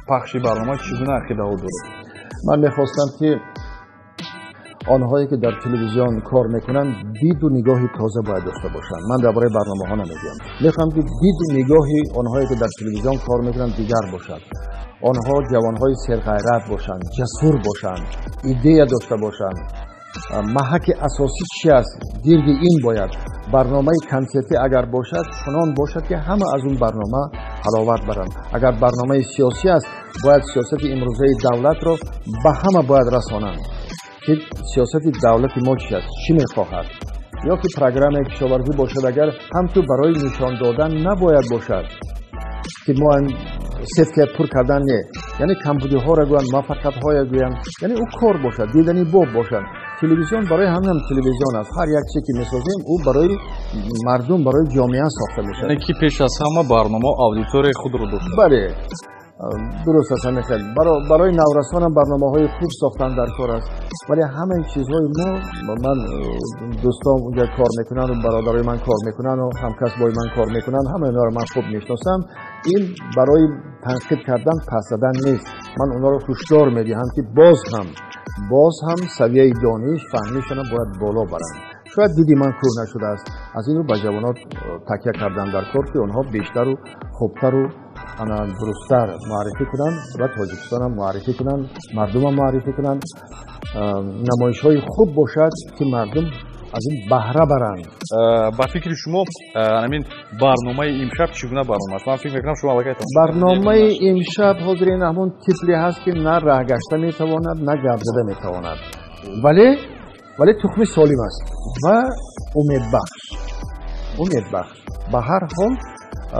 Speaker 3: پخش برنامه چگونه عقیده ها دارید؟
Speaker 2: من میخواستم که آنهایی که در تلویزیون کار میکنن دید و نگاهی تازه باید داشته باشن. من درباره برنامه ها نمیگم، میخوام که دید و نگاهی آنهایی که در تلویزیون کار میکنن دیگر باشد. آنها جوانهای سرغیرت باشند، جسور باشند، ایده داشته باشند. محک اساسی چی است؟ گرد این باید برنامه کنسرتی اگر باشد چنان باشد که همه از اون برنامه حلاوت برند. اگر برنامه سیاسی است باید سیاست امروزه دولت رو به همه باید رسانند که سیاست دولت ما چی است، چی میخواهد. یا که پروگرام کشاورزی باشد اگر هم تو برای نشان دادن نباید باشد که ما سفت پر کردن نه، یعنی کمبودی ها را گویند، موفقیت های گویند، یعنی او کار باشد، دیدنی باب باشد. تلویزیون برای همین تلویزیون است. هر یک چیزی که میسازیم او برای مردم، برای جامعه ساخته میشه.
Speaker 3: یعنی که پیش از همه برنامه آدیتور خود رو داشته.
Speaker 2: بله درست است. همین برای نورسان هم برنامه‌های خوب ساختن در کار است. ولی همه چیزهای ما، من دوستان اونجا کار میکنن و برادرای من کار میکنن و همکسبای من کار میکنن، همه اینا رو من خوب میشناسم. این برای تنقید کردن پس زدن نیست. من اونا رو هشدار میدهم که باز هم سویه دانش فهمیشون باید بالا برند. شاید دیدی من کور نشده است. از این رو به جوانات تکیه کردن در کار که اونها بیشتر و خوبتر و درستتر معرفی کنن و تاجیکستان هم معرفی کنن، مردم هم معرفی کنن. نمایش های خوب باشد که مردم از این بهره برند.
Speaker 3: با فکر شما همین برنامه امشب چگونه برنامه است؟ من فکر میکنم شما
Speaker 2: برنامه امشب حاضرین همون طفلی هست که نه راه گشته میتواند نه گپ زده میتواند، ولی تخم سالم است و امید بخش. امیدبخش. به هر حال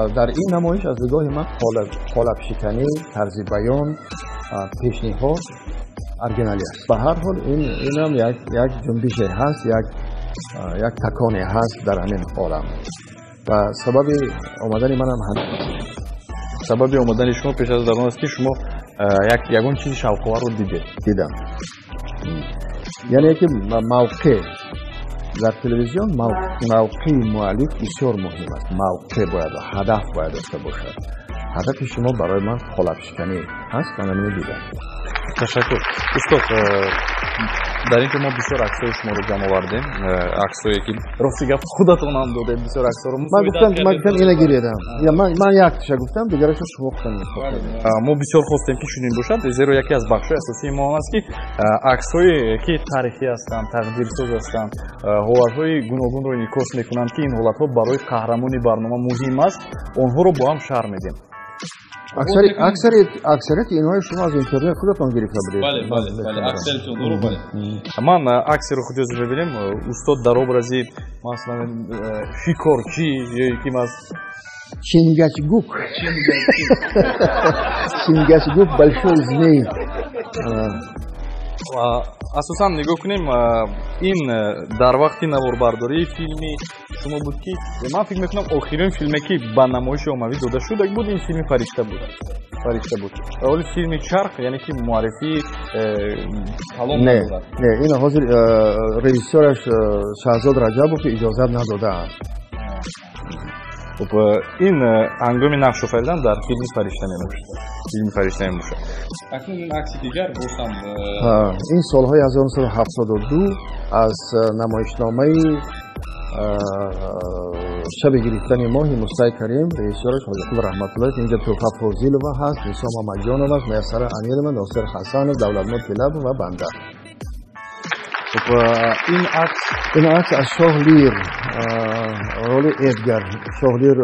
Speaker 2: در این نمایش از نگاه من قالب شکنی، طرز بیان، پیشنهاد ارگینالی است. به هر حال این هم یک جنبش هست، یک تکانی هست در همین عالم و سبب آمدن من هم همین.
Speaker 3: سبب آمدن شما پیش از درون است که شما یگان چیز شوق‌آور رو
Speaker 2: دیدم. یعنی که موقع در تلویزیون موقع مؤلف بسیار مهم است. موقع باید و هدف باید داشته باشد. هدف شما برای من قالب شکنی هست که من دیدم.
Speaker 3: تشکر استاد. در این که ما بسیار عکسای شما رو جمع آوردیم، عکسایی که راستی گفت خودتون هم دادید، بسیار عکس‌ها رو
Speaker 2: من گفتم اینو گیریدم یا من یک تاشو گفتم دیگرش رو شما گفتم.
Speaker 3: ما بسیار خواستیم که چنین باشد، زیرا یکی از بخش‌های اساسی ما است که عکسایی که تاریخی هستند، تقدیرساز هستند، حالت‌های گوناگون رو انعکاس می‌کنند که این حالت‌ها برای قهرمانی برنامه مهم است، آنها رو با هم شرح میدیم.
Speaker 2: اکثریت اینهای شما از اینترنت خودتون گرفته بودید.
Speaker 3: بله اکثریت اون رو بله. من عکسی رو خود از ببینیم استاد در образи مثلا شکارچی یا یکی از
Speaker 2: Чингачгук большой змей.
Speaker 3: اساسا نگاه کنیم این در وقتی نواربرداری فیلمی شما بود که من فکر میکنم آخرین فیلمی که به نمایش عمومی داده شده بود این فیلم فرشته بود. ولی فیلم چرخ یعنی که معرفی
Speaker 2: نه این حاضر رژیسورش شهزاد رجبوف اجازه نداده است.
Speaker 3: خب این هنگام نقش آفریدن در فیلم فرشته میموشه. اکنون این عکس دیگر گفتم
Speaker 2: این سالهای 1972 از نمایشنامه شب گرفتن ماه مصطفی کریم رئیسورش حاجی رحمت الله اینجا توفا فوزیلووا هست، نسام مجانov است، میسر امیرم، ناصر حسنov، دولتمند طلب و بنده.
Speaker 3: خب
Speaker 2: این عکس از شاه لیر رول ادگر. شاه لیر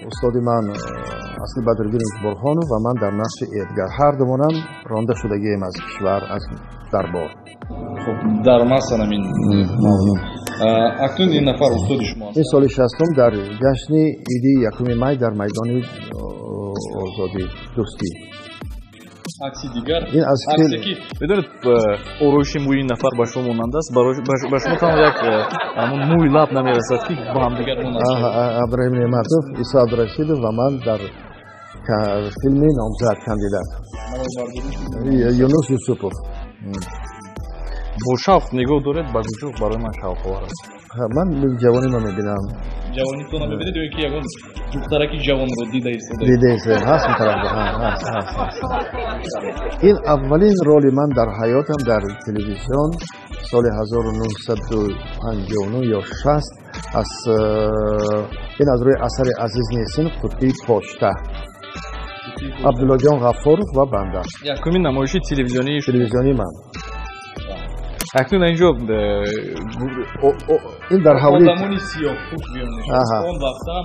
Speaker 2: استاد من اصلی بدرگیر برهانو و من در نقش ادگر. هر دومونم رانده شدگیم از کشور از دربار.
Speaker 3: خب در مثلا این اکنون این نفر استاد شما
Speaker 2: این سال 60 در جشن عید 1 می در میدان آزادی دوستی.
Speaker 3: عکسی دیگر
Speaker 2: این از
Speaker 3: عکسی که بدونید اوروش موی نفر به شما ماننده است، به شما تمام یک همون موی لب نمیرسد که با هم دیگر مناسب.
Speaker 2: ابراهیم نعمتوف، عیسی عبدالرشید و من در فیلم نامزد کاندیدات. یونس یوسفوف.
Speaker 3: با شوق نگاه دارید به وجود برای من شوق‌آور است.
Speaker 2: من جوانی رو میبینم.
Speaker 3: جوانی تو نمیبینید یا که یگان دخترکی جوان رو دیده
Speaker 2: است هست هست. این اولین رول من در حیاتم در تلویزیون سال 1959 یا 60 این از روی اثر عزیز نیسین قطبی پشته عبدالله جان غفارov و بنده.
Speaker 3: یکمین نمایش
Speaker 2: تلویزیونی من.
Speaker 3: اکنون اینجا
Speaker 2: این در حوالی
Speaker 3: آدمانی سیاه‌پوش بیان اون وقتا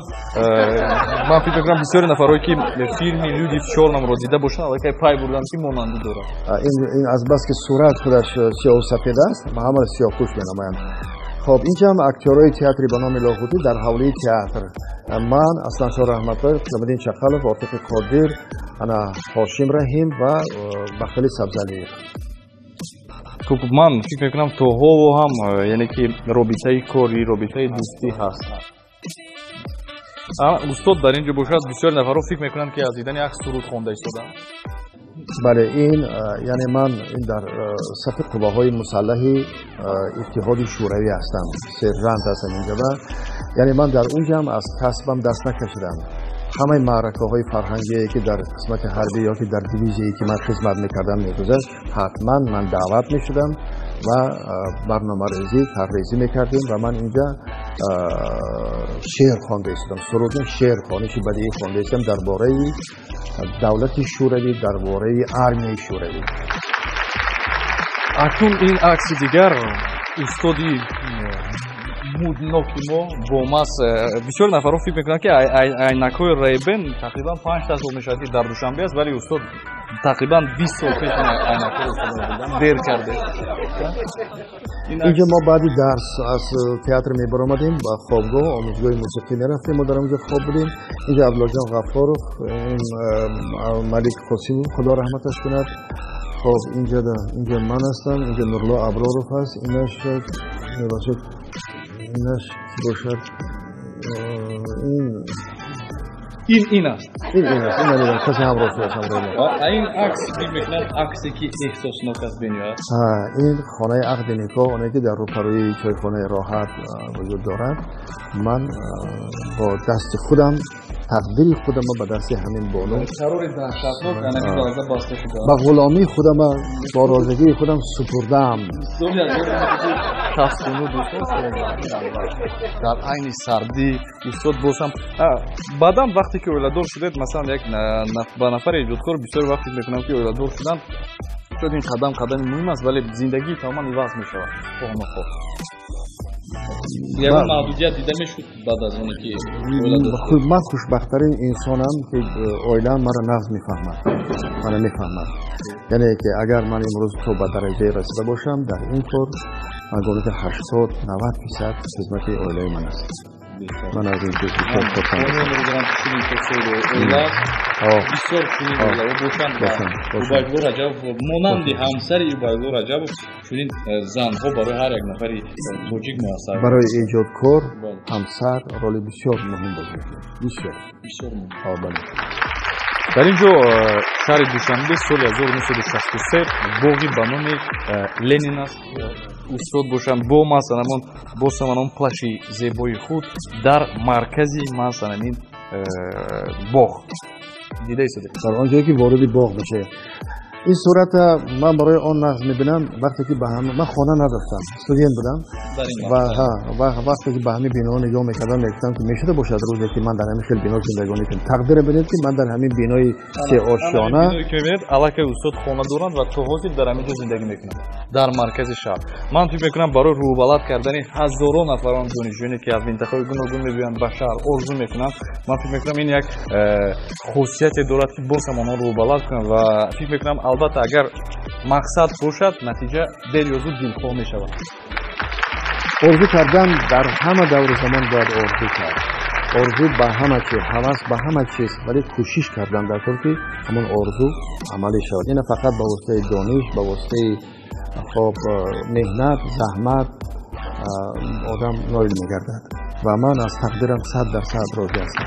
Speaker 3: من فکر می‌کنم بسیار نفرایی که فیلم لودی چورنم رو دیده باشن ولی که پای بردن که ماننده داره.
Speaker 2: این از بس که صورت خودش سیاه و سفید است همه سیاه‌پوش می‌نمایند. خب اینجا هم اکتورهای تئاتری به نام لاهوتی در حوالی تئاتر من اصلا شاه رحمت الله، نمدین چخلوف، عاطف قادر، انا هاشم رحیم و بختیاری سبزعلی.
Speaker 3: خب من فکر میکنم توها و هم یعنی که رابطه کاری، رابطه دوستی هست. استاد در اینجا باشد بسیار نفرها فکر میکنن که از دیدن عکس سرود خوانده ایستادن.
Speaker 2: بله این یعنی من این در صف قواهای مسلح اتحاد شوروی هستم، سرژانت هستم اینجا و یعنی من در اونجا هم از کسبم دست نکشیدم. همه معرکه‌های فرهنگی که در قسمت حربی یا که در دیویژه‌ای که من خدمت می‌کردم می‌گذشت حتما من دعوت می‌شدم و برنامه‌ریزی طرح‌ریزی می‌کردیم و من اینجا شعر خوانده ایستادم. سرودم شعر خوانش بدیعی خوانده ایستادم درباره دولت شوروی، درباره آرمیای شوروی.
Speaker 3: اکنون این عکس دیگر استادی мудноки мо бо мас бисёр нафарон фикр мекунанд ки айнакҳои Ray-Ban тақрибан 5 сол мешавад ки дар Душанбе аст, вале устод тақрибан 20 сол пеш айнакҳои истифода дер карде.
Speaker 2: اینجا ما بعدی درس از تئاتر میبرامدیم با خوابگاه آموزگاه موسیقی میرفتیم و در اونجا خواب بودیم. اینجا ابلاجان غفارov ملک قاسمی خدا رحمتش کند. خب اینجا من هستم، اینجا نورلا ابرارov هست، اینش میباشد، اینش باشد
Speaker 3: این است.
Speaker 2: این است کسی همراه است.
Speaker 3: این عکس فکر میکنم عکسی که احساسناک است بینید.
Speaker 2: این خانه عقد نکاح، اونایی که در روپروی چایخانه راحت وجود دارد. من با دست خودم تقدیر خودم با دست همین بانو
Speaker 3: قرار دهشتناک انگار دروازه بسته شده.
Speaker 2: با غلامی خودم با رازگی خودم سپردم.
Speaker 3: شخصونو دوستان در عین سردی استاد باشم. بعدم وقتی که اولادور شدید مثلا یک با نفر ایجادکار بسیار وقتی میکنم که اولادور شدن شد این قدم مهم است ولی زندگی تماما عوض میشود. یک محدودیت دیده میشد بعد از اون که
Speaker 2: من خوشبخت‌ترین انسانم که عائله‌ام مرا نقض میفهمد. من میفهمم. یعنی که اگر من امروز تو به درجه رسیده باشم در این کار من گفتم که 80-90% خدمت عائله من است. من از این چیز بسیار خوشحالم.
Speaker 3: بسیار باشند. ایبایگور رجب مانند همسر ایبایگور رجب چنین زنها برای هر یک نفری توجیه می‌آورد.
Speaker 2: برای ایجادکار همسر رول بسیار مهم بازی می‌کند. بسیار مهم.
Speaker 3: در اینجا شهر دوشنبه سال 1963 باغی به نام لنین است. استاد باشند با مثلا با سامانان پلاشی زیبای خود در مرکزی مثلا این باغ دیده است.
Speaker 2: در آنجایی که وارد باغ بشه این صورت من برای آن نقض میبینم وقتی که به هم من خانه نداشتم استودیون بودم و وقتی که به همین بنا نگاه میکردم میگفتم که میشه باشد روزی که من در همین خیلی بنا زندگی کنم. تقدیر بدید که من در همین بنای سه آشیانه
Speaker 3: که میبینید علاقه استاد خانه دارند و تو حاضر در همینجا زندگی میکنم در مرکز شهر. من فکر میکنم برای روبلد کردن هزاران نفران دانشجویی که از منطقه‌های گوناگون میبینند به شهر آرزو میکنند. من فکر میکنم این یک خاصیت دارد که باز ما روبلد کنند و فکر میکنم البته اگر مقصد باشد نتیجه دیر یا زود دلخواه می شود.
Speaker 2: آرزو کردن در همه دور زمان باید آرزو کرد. آرزو به همه چیز، هوس به همه چیز، ولی کوشش کردن در طور که همون آرزو عملی شود. این فقط با واسطه دانش، با واسطه خب مهنت، زحمت آدم نایل میگردد و من از تقدیرم 100% راضی هستم.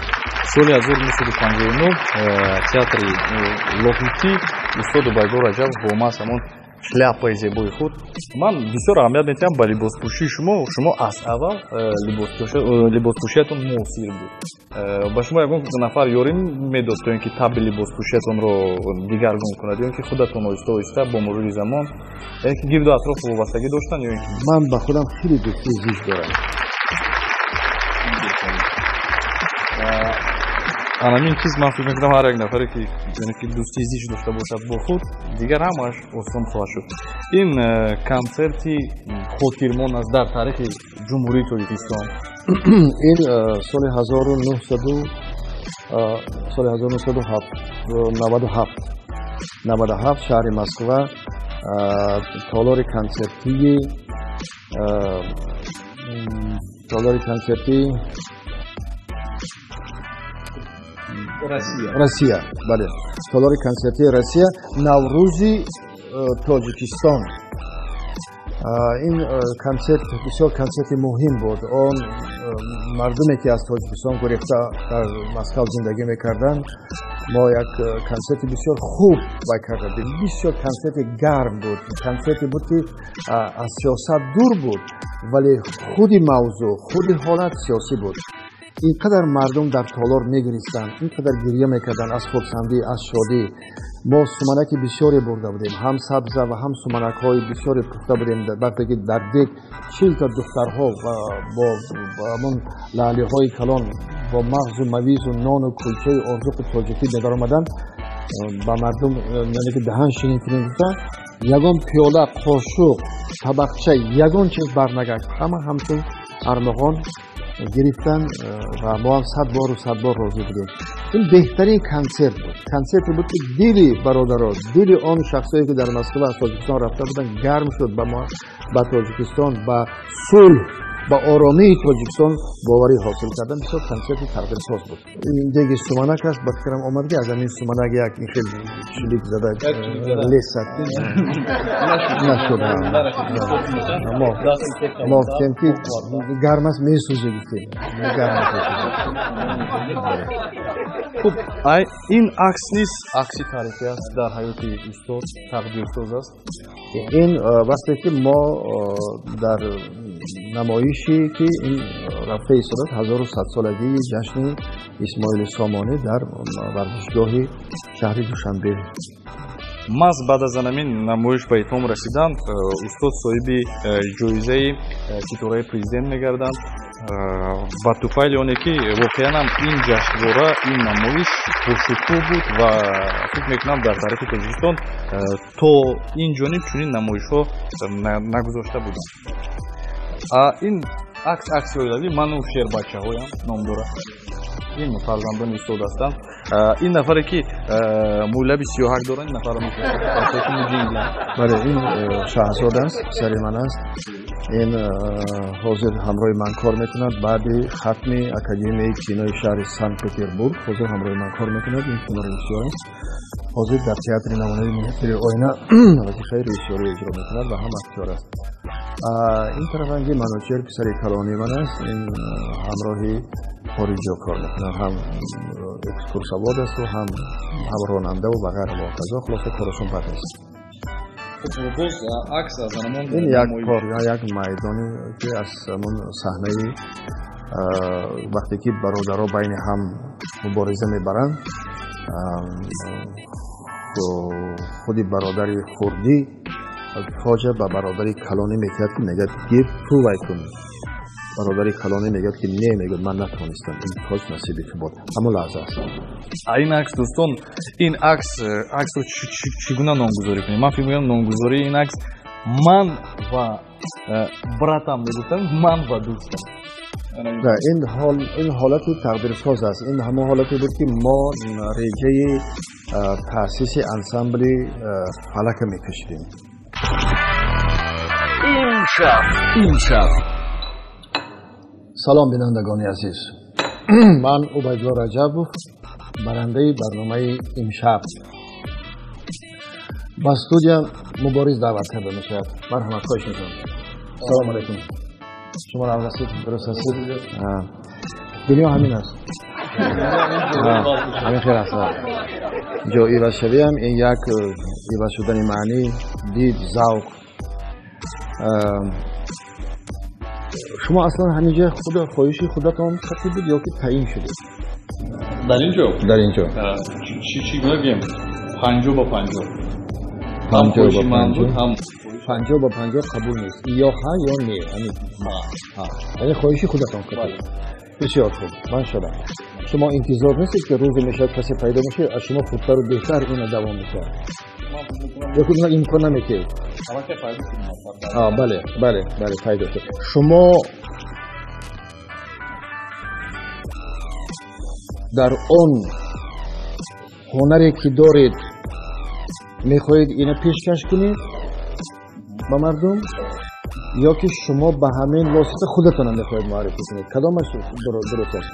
Speaker 3: سال 1959 театр Лохути استاد Байгор Раҷабов با ما همون шляпаи зебои худ ман бисёр аҳамият метиҳам ба либоспӯшии шумо аз аввал либоспӯшиятон муосир буд. ба шумо ягон нафар ёрӣ медод то ин ки таби либоспӯшиятонро дигаргун кунад ё ин ки худатон оҳиста оҳиста бо мурури замон ин ки гирду атроф вобастагӣ доштан ё ин ки
Speaker 2: ман ба худам хеле дӯсти зиш дорам.
Speaker 3: анамин чиз ман фикр мекунам ҳар як нафаре ки дӯсти зиш дошта бошад бо худ дигар ҳамааш осон хоҳад шуд. ин консерти хотирмон аст дар таърихи ҷумҳурии Тоҷикистон.
Speaker 2: ин соли 1997 шаҳри Москва толори консерти Россия. Бale. Толори концерти Россия Наврузи Тоҷикистон. این کنسرت بسیار کنسرت مهم بود. آن مردمی که از تاجیکستان گریخته در مسکو زندگی میکردن ما یک کنسرت بسیار خوب کردیم. بسیار کنسرت گرم بود. کنسرتی بود که از سیاست دور بود ولی خود موضوع خود حالت سیاسی بود. اینقدر مردم در تالار میگریستند، اینقدر گریه میکردند از خرسندی، از شادی. ما سمنک بسیاری برده بودیم، هم سبزه و هم سمنک های بسیاری پخته بودیم. وقتی که در دیگ 40 تا دخترها و با همون لاله های کلان با مغز و مویز و نان و کلچه ارزوق تاجیکی بدار آمدن با مردم، یعنی که دهن شیرین کنیم گفتن یگان پیاله، قاشق، طبقچه، یگان چیز برنگشت. همه همچون ارمغان گرفتن و ما هم 100 بار و 100 بار راضی بودیم. این بهترین کنسرت بود. کنسرتی بود که دل برادران، دل آن شخصایی که در مسکو و تاجیکستان رفته بودن گرم شد. با تاجیکستان، با صلح، با آرامی تاجیکستان باوری حاصل کردن. بسیار کنسرت تقدیرساز بود. این دیگه سومنک است، با فکرم آمد که از این سومنک یک خیلی شلیک زده لذت نشد. ما کمپی گرم است میسوزه گفتیم.
Speaker 3: خب این عکس نیست، عکسی تاریخی است در حیات استاد تقدیرساز است.
Speaker 2: این وقتی که ما در نمایشی که این رفته ایستاد 1100 سالگی جشن اسماعیل سامانی در ورزشگاه شهر دوشنبه.
Speaker 3: ماز بعد از همین نمایش به اتمام رسیدن استاد صاحب جایزه تیتورای پرزیدنت میگردند. با توفیل آنه که واقعا هم این جشنواره، این نمایش پرشکوه بود و فکر میکنم در تاریخ تاجیکستان تا این جانب چنین نمایش ها نگذاشته بودن. این عکس اویلالی من و شیر بچه هایم نام داره. این فرزندان استاد هستند. این نفره که مولبی 31 دارن، این نفره میشه
Speaker 2: بله این شاهزاده است، پسر من است. این حاضر همراه من کار میکند. بعد ختم اکادمی کینوی شهر سنت پتربورگ حاضر همراه من کار میکند. این کنار رئیسیار است. حاضر در تئاتر نمونه مهتر آینه وظیفه رئیسیاری اجرا میکند و هم اکتور است. این طرف انگی منوچهر پسر کلانی من است. این همراهی خارجی کار میکنند، هم اکسکورسواد است و هم راننده و بغیر واقعا خلاصه کارشون بد است. این یک کار، یک میدانی که از همون صحنه وقتی که برادرها بین هم مبارزه میبرند، خودی برادری خوردی تاج با برادری کلانی میکرد که میگد گیر تو وای کن. برادری کلانی میگد که نه، میگد من نتونستم، این تاج نصیبی تو بود. همون لحظه است.
Speaker 3: این عکس دوستان، این عکس رو چگونه نامگذاری کنیم؟ من فکر می‌کنم نامگذاری این عکس من و براتم میگفتم، من و دوستم.
Speaker 2: این حالت تقدیرساز است. این همون حالتی بود که ما ریجه تأسیس انسامبل فلک میکشیدیم.
Speaker 3: امشب
Speaker 2: سلام بینندگان عزیز. من عبیدالله رجب، برنده برنامه امشب. با استودیو مبارز دعوت کرده میشد. مرحمت خواهش میکنم. سلام علیکم. شما را رسید درست هستید؟ دنیا همین است. همین خیر است. جو ایواز شویم این یک ایواز شدن معنی، دید، ذوق. شما اصلا همینجا خود خواهشی خودتان خطی بود یا که تعیین شده؟
Speaker 3: در اینجا؟
Speaker 2: در اینجا.
Speaker 3: چی بگیم؟ 50 با 50.
Speaker 2: 50 با 50. 50 با 50 قبول نیست. یا ها یا نه. یعنی خواهشی خودتان خطی. بسیار خوب. من شدم. شما انتظار نیستید که روزی میشد کسی پیدا میشه از شما خودتر و بهتر اینو دوام میشه. یا که این امکان نمیکنه. بله پیدا شد. شما در اون هنری که دارید میخواهید اینو پیشکش کنید با مردم یا که شما به همین واسطه خودتون میخواهید معرفی کنید؟ کدامش درست است؟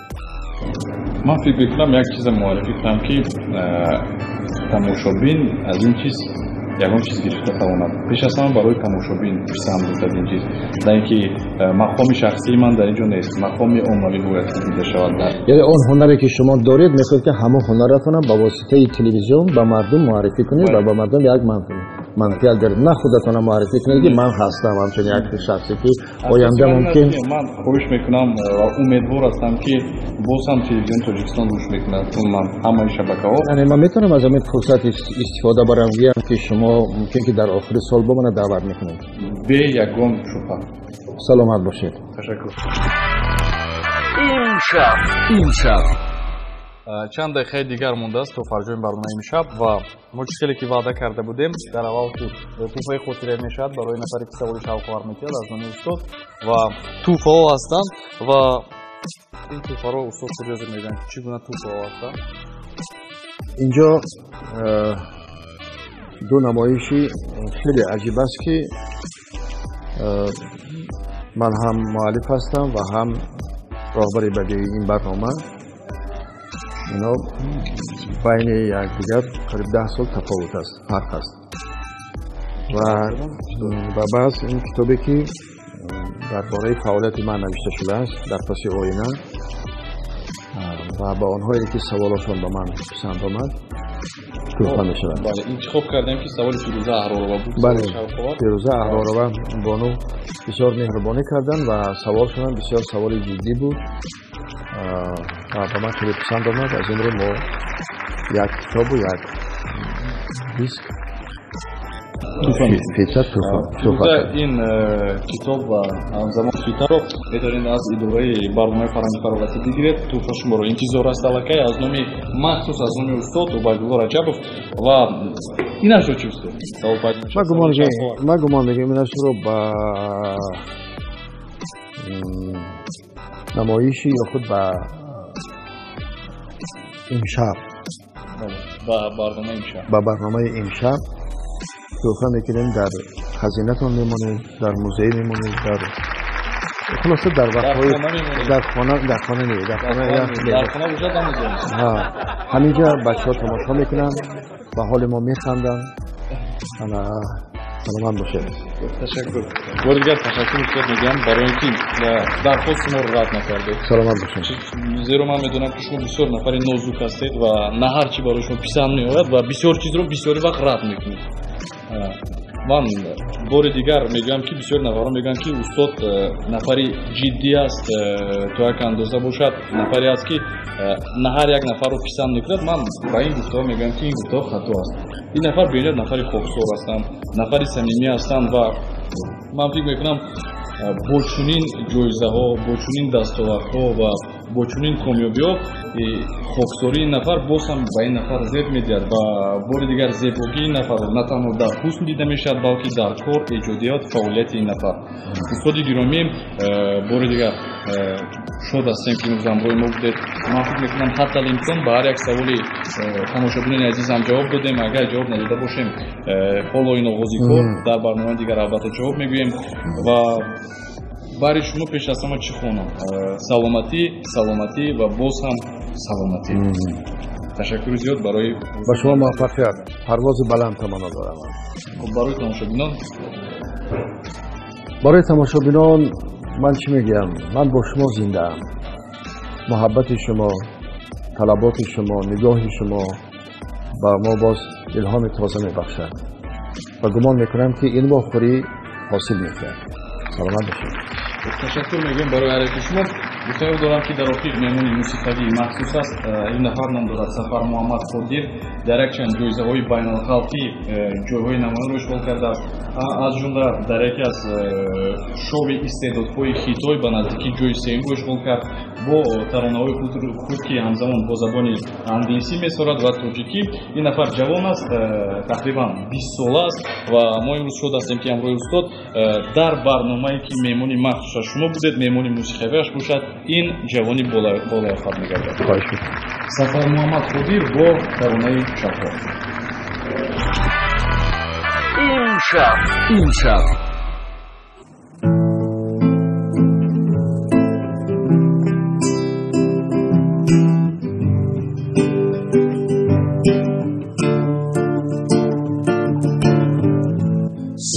Speaker 3: من فکر میکنم یک چیز معرفی کنم که تماشابین از این چیز یکم چیز گرفته تواند. پیش از همه برای تماشابین پسند بود از این چیز. در اینکه مقام شخصی من در اینجا نیست، مقام عمومی باید دیده شود.
Speaker 2: یعنی اون هنری که شما دارید میخواید که همون هنرتون با واسطه تلویزیون به مردم معرفی کنید و به مردم یک منطقه دارید، نه خودتون معرفی کنید که من هستم همچون یک شخصی که آینده ممکن.
Speaker 3: من خواهش میکنم و امیدوار هستم که باز هم تلویزیون تاجیکستان روش میکنه، چون من همه شبکه‌ها
Speaker 2: یعنی من میتونم از همین فرصت استفاده برم بگم که شما ممکن که در آخر سال با من دعوت میکنید.
Speaker 3: به یگان شوفا.
Speaker 2: سلامت باشید.
Speaker 3: تشکر.
Speaker 5: امشب
Speaker 3: чанд дақиқаи дигар мондааст то фарҷои барномаи имшаб ва мо чизе ки ваъда карда будем дар аввал тӯҳфаи хотира мешавад барои нафаре ки саволи шавқовар мекунад аз номи устод ва тӯҳфаҳо ҳастанд ва ин тӯҳфаро устод худёзир мегӯянд чӣ гуна тӯҳфаҳо ҳастанд.
Speaker 2: اینجا دو نمایشی خیلی عجیب است که من هم مؤلف هستم و هم راهبر بدیعی این برنامه. اینا بین یکدیگر قریب 10 سال تفاوت است، فرق است. و بعض این کتابی که درباره فعالیت من نوشته شده است در پس آینه و با آنهایی که سوالاتشون به من پسند آمد تحفه می شود.
Speaker 3: بله انتخاب کردیم که سوال فیروزه احرارова بود.
Speaker 2: بله فیروزه احرارова بانو بسیار مهربانی کردن و سوالشون هم بسیار سوال جدی بود و به من خیلی پسند آمد. از این رو ما یک کتاب و یک دیسک фита
Speaker 3: тӯҳфа ин китоб ва ҳамзамон фитаро метавонед аз идораи барномаи фарҳанги фароватӣ бигиред. тӯҳфа шуморо интизор аст аллакай аз номи махсус аз номи устод убайдулло раҷабов ва инашро чӣ устод
Speaker 2: ман гумон мегӯям инашро ба намоиши ё худ ба имшаб ба барномаи имшаб تحفه میکنیم. در خزینه‌تون میمونید، در موزه میمونید، در خلاصه در وقت‌های در خانه همینجا بچه‌ها تماشا میکنن و حال ما میخندن. سلامت باشید.
Speaker 3: تشکر. بار دیگر تشکر میگم برای اینکه درخواست ما رو رد نکردید.
Speaker 2: سلامت باشید.
Speaker 3: زیرا من میدونم که شما بسیار نفر نازک هستید و نه هر چی برای شما پسند میاد و بسیار چیز رو بسیاری وقت رد میکنید. من بار دیگر میگم که بسیار نفران میگن که استاد نفری جدی است تو یک اندازه باشد، نفری است که نه هر یک نفر رو پسند میکند. من با این گفتار میگم که این گفتار خطا است. این نفر ببینید نفری خوبسور هستند، نفری صمیمی هستند و من فکر میکنم با چنین جایزه ها، با چنین دستاوردها و با چنین کامیابی ها خاکساری این نفر باز هم به این نفر زیب میدهد و بار دیگر زیبایی این نفر نه تنها در حسن دیده میشد بلکه در کار ایجادیات فعالیت این نفر. استاد گرامی بار دیگر شاد هستیم که امروز همراه ما بودید. من فکر میکنم حتی امکان به هر یک سوالی تماشاچیان عزیز هم جواب دادیم. اگر جواب نداده باشیم حالا این آغازی کار در برنامه دیگر البته جواب میگوییم و برای شما پیش از همه چی خواهم سلامتی و باز هم سلامتی. تشکر زیاد برای
Speaker 2: با شما موفقیت. پرواز بلند تمنا دارم. برای تماشابینان من چی میگم؟ من با شما زنده ام. محبت شما، طلبات شما، نگاه شما با ما باز الهام تازه میبخشد و گمان میکنم که این باخوری حاصل میشه. سلامت باشید.
Speaker 3: تشکر میگم برای حرکت شما. گفتم دارم که در آخر مهمون موسیقی مخصوص است. این نفر نام دارد سفر محمد خودیر. در یک چند جایزه های بین الخلقی جایهای نمایان رو اشغال کرده است. از جمله در یکی از شو استعدادهای خیتای به نزدیکی جای سوم رو اشغال کرد. با ترانه‌های خود که همزمان با زبان انگلیسی می‌سرد و تاجیکی. این نفر جوان است، تقریبا 20 ساله است و ما امروز شد هستیم که امروز استاد در برنامه‌ای که مهمونی مخصوص شما بودید، مهمونی موسیقیش باشد، این جوانی بالای خود می‌گردد.
Speaker 2: خواهش می‌کنم.
Speaker 3: سفر محمد خودیر با ترانه شفاف. این شب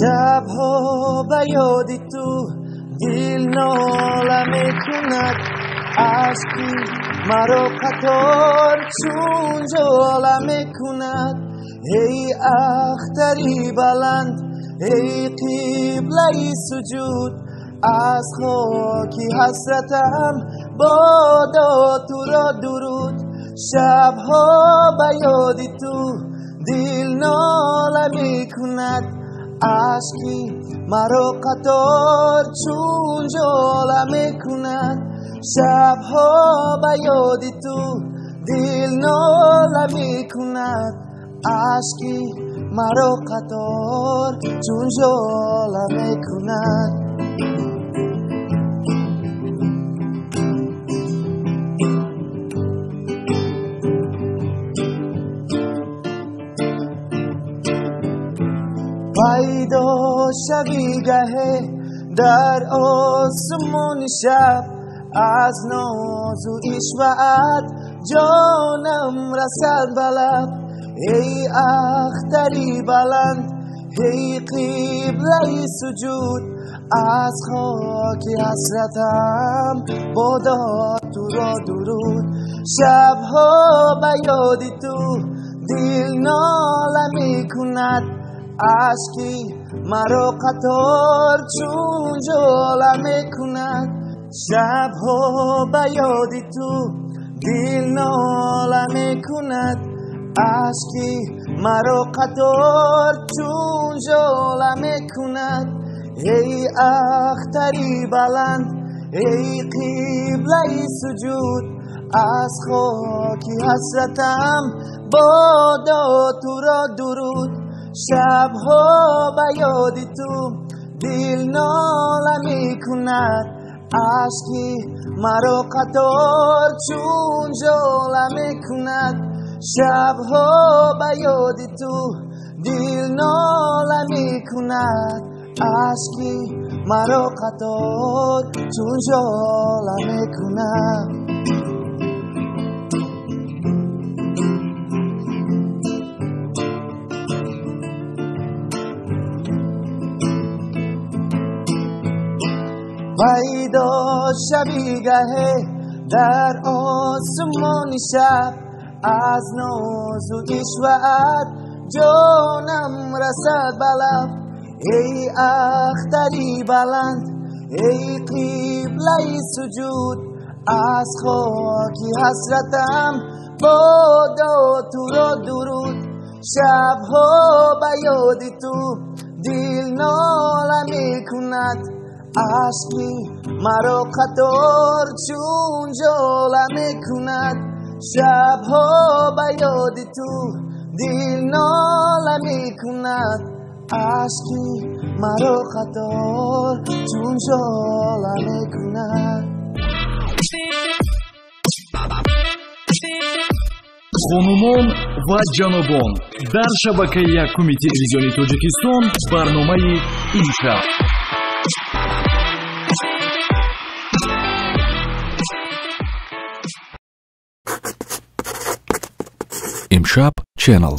Speaker 5: شبها به یادی تو دل ناله میکند عشقی مرا قطار چون جاله میکند ای اختری بلند ای قبله سجود از خاکی حسرتم بادا تو را درود شبها به یادی تو دل ناله میکند عشقی مرا قطار چون جاله میکند شبها به یادی تو دل ناله میکند اشکی مرا قطار چون ژاله میکند پیدا شوی گه در آسمان شب از ناز و عشوه‌ات جانم رسد به لب ای اختری بلند ای قبله سجود از خاک حسرتم بادا تو را درود شبها به یاد تو دل ناله میکند اشکی مرا قطار چون ژاله میکند شبها به یاد تو دل ناله میکند اشکی مرا قطار چون ژاله میکند ای اختری بلند ای قبله سجود از خاک حسرتم بادا تو را درود شبها به یاد تو دل ناله میکند اشکی مرا قطار چون ژاله میکند شبها به یاد تو دل ناله میکند اشکی مرا قطار چون ژاله میکند پیدا شبی گه در آسمان شب از ناز و عشوه‌ات جانم رسد به لب ای اختری بلند ای قبله سجود از خاک حسرتم بادا تو را درود شبها به یاد تو دل ناله میکند اشکی مرا قطار چون ژاله میکند شبها به یاد تو دل ناله میکند اشکی مرا قطار چون ژاله میکند
Speaker 3: خانومон ва ҷанобон дар шабакаи якуми телевизиони тоҷикистон барномаи имшаб имшаб ченел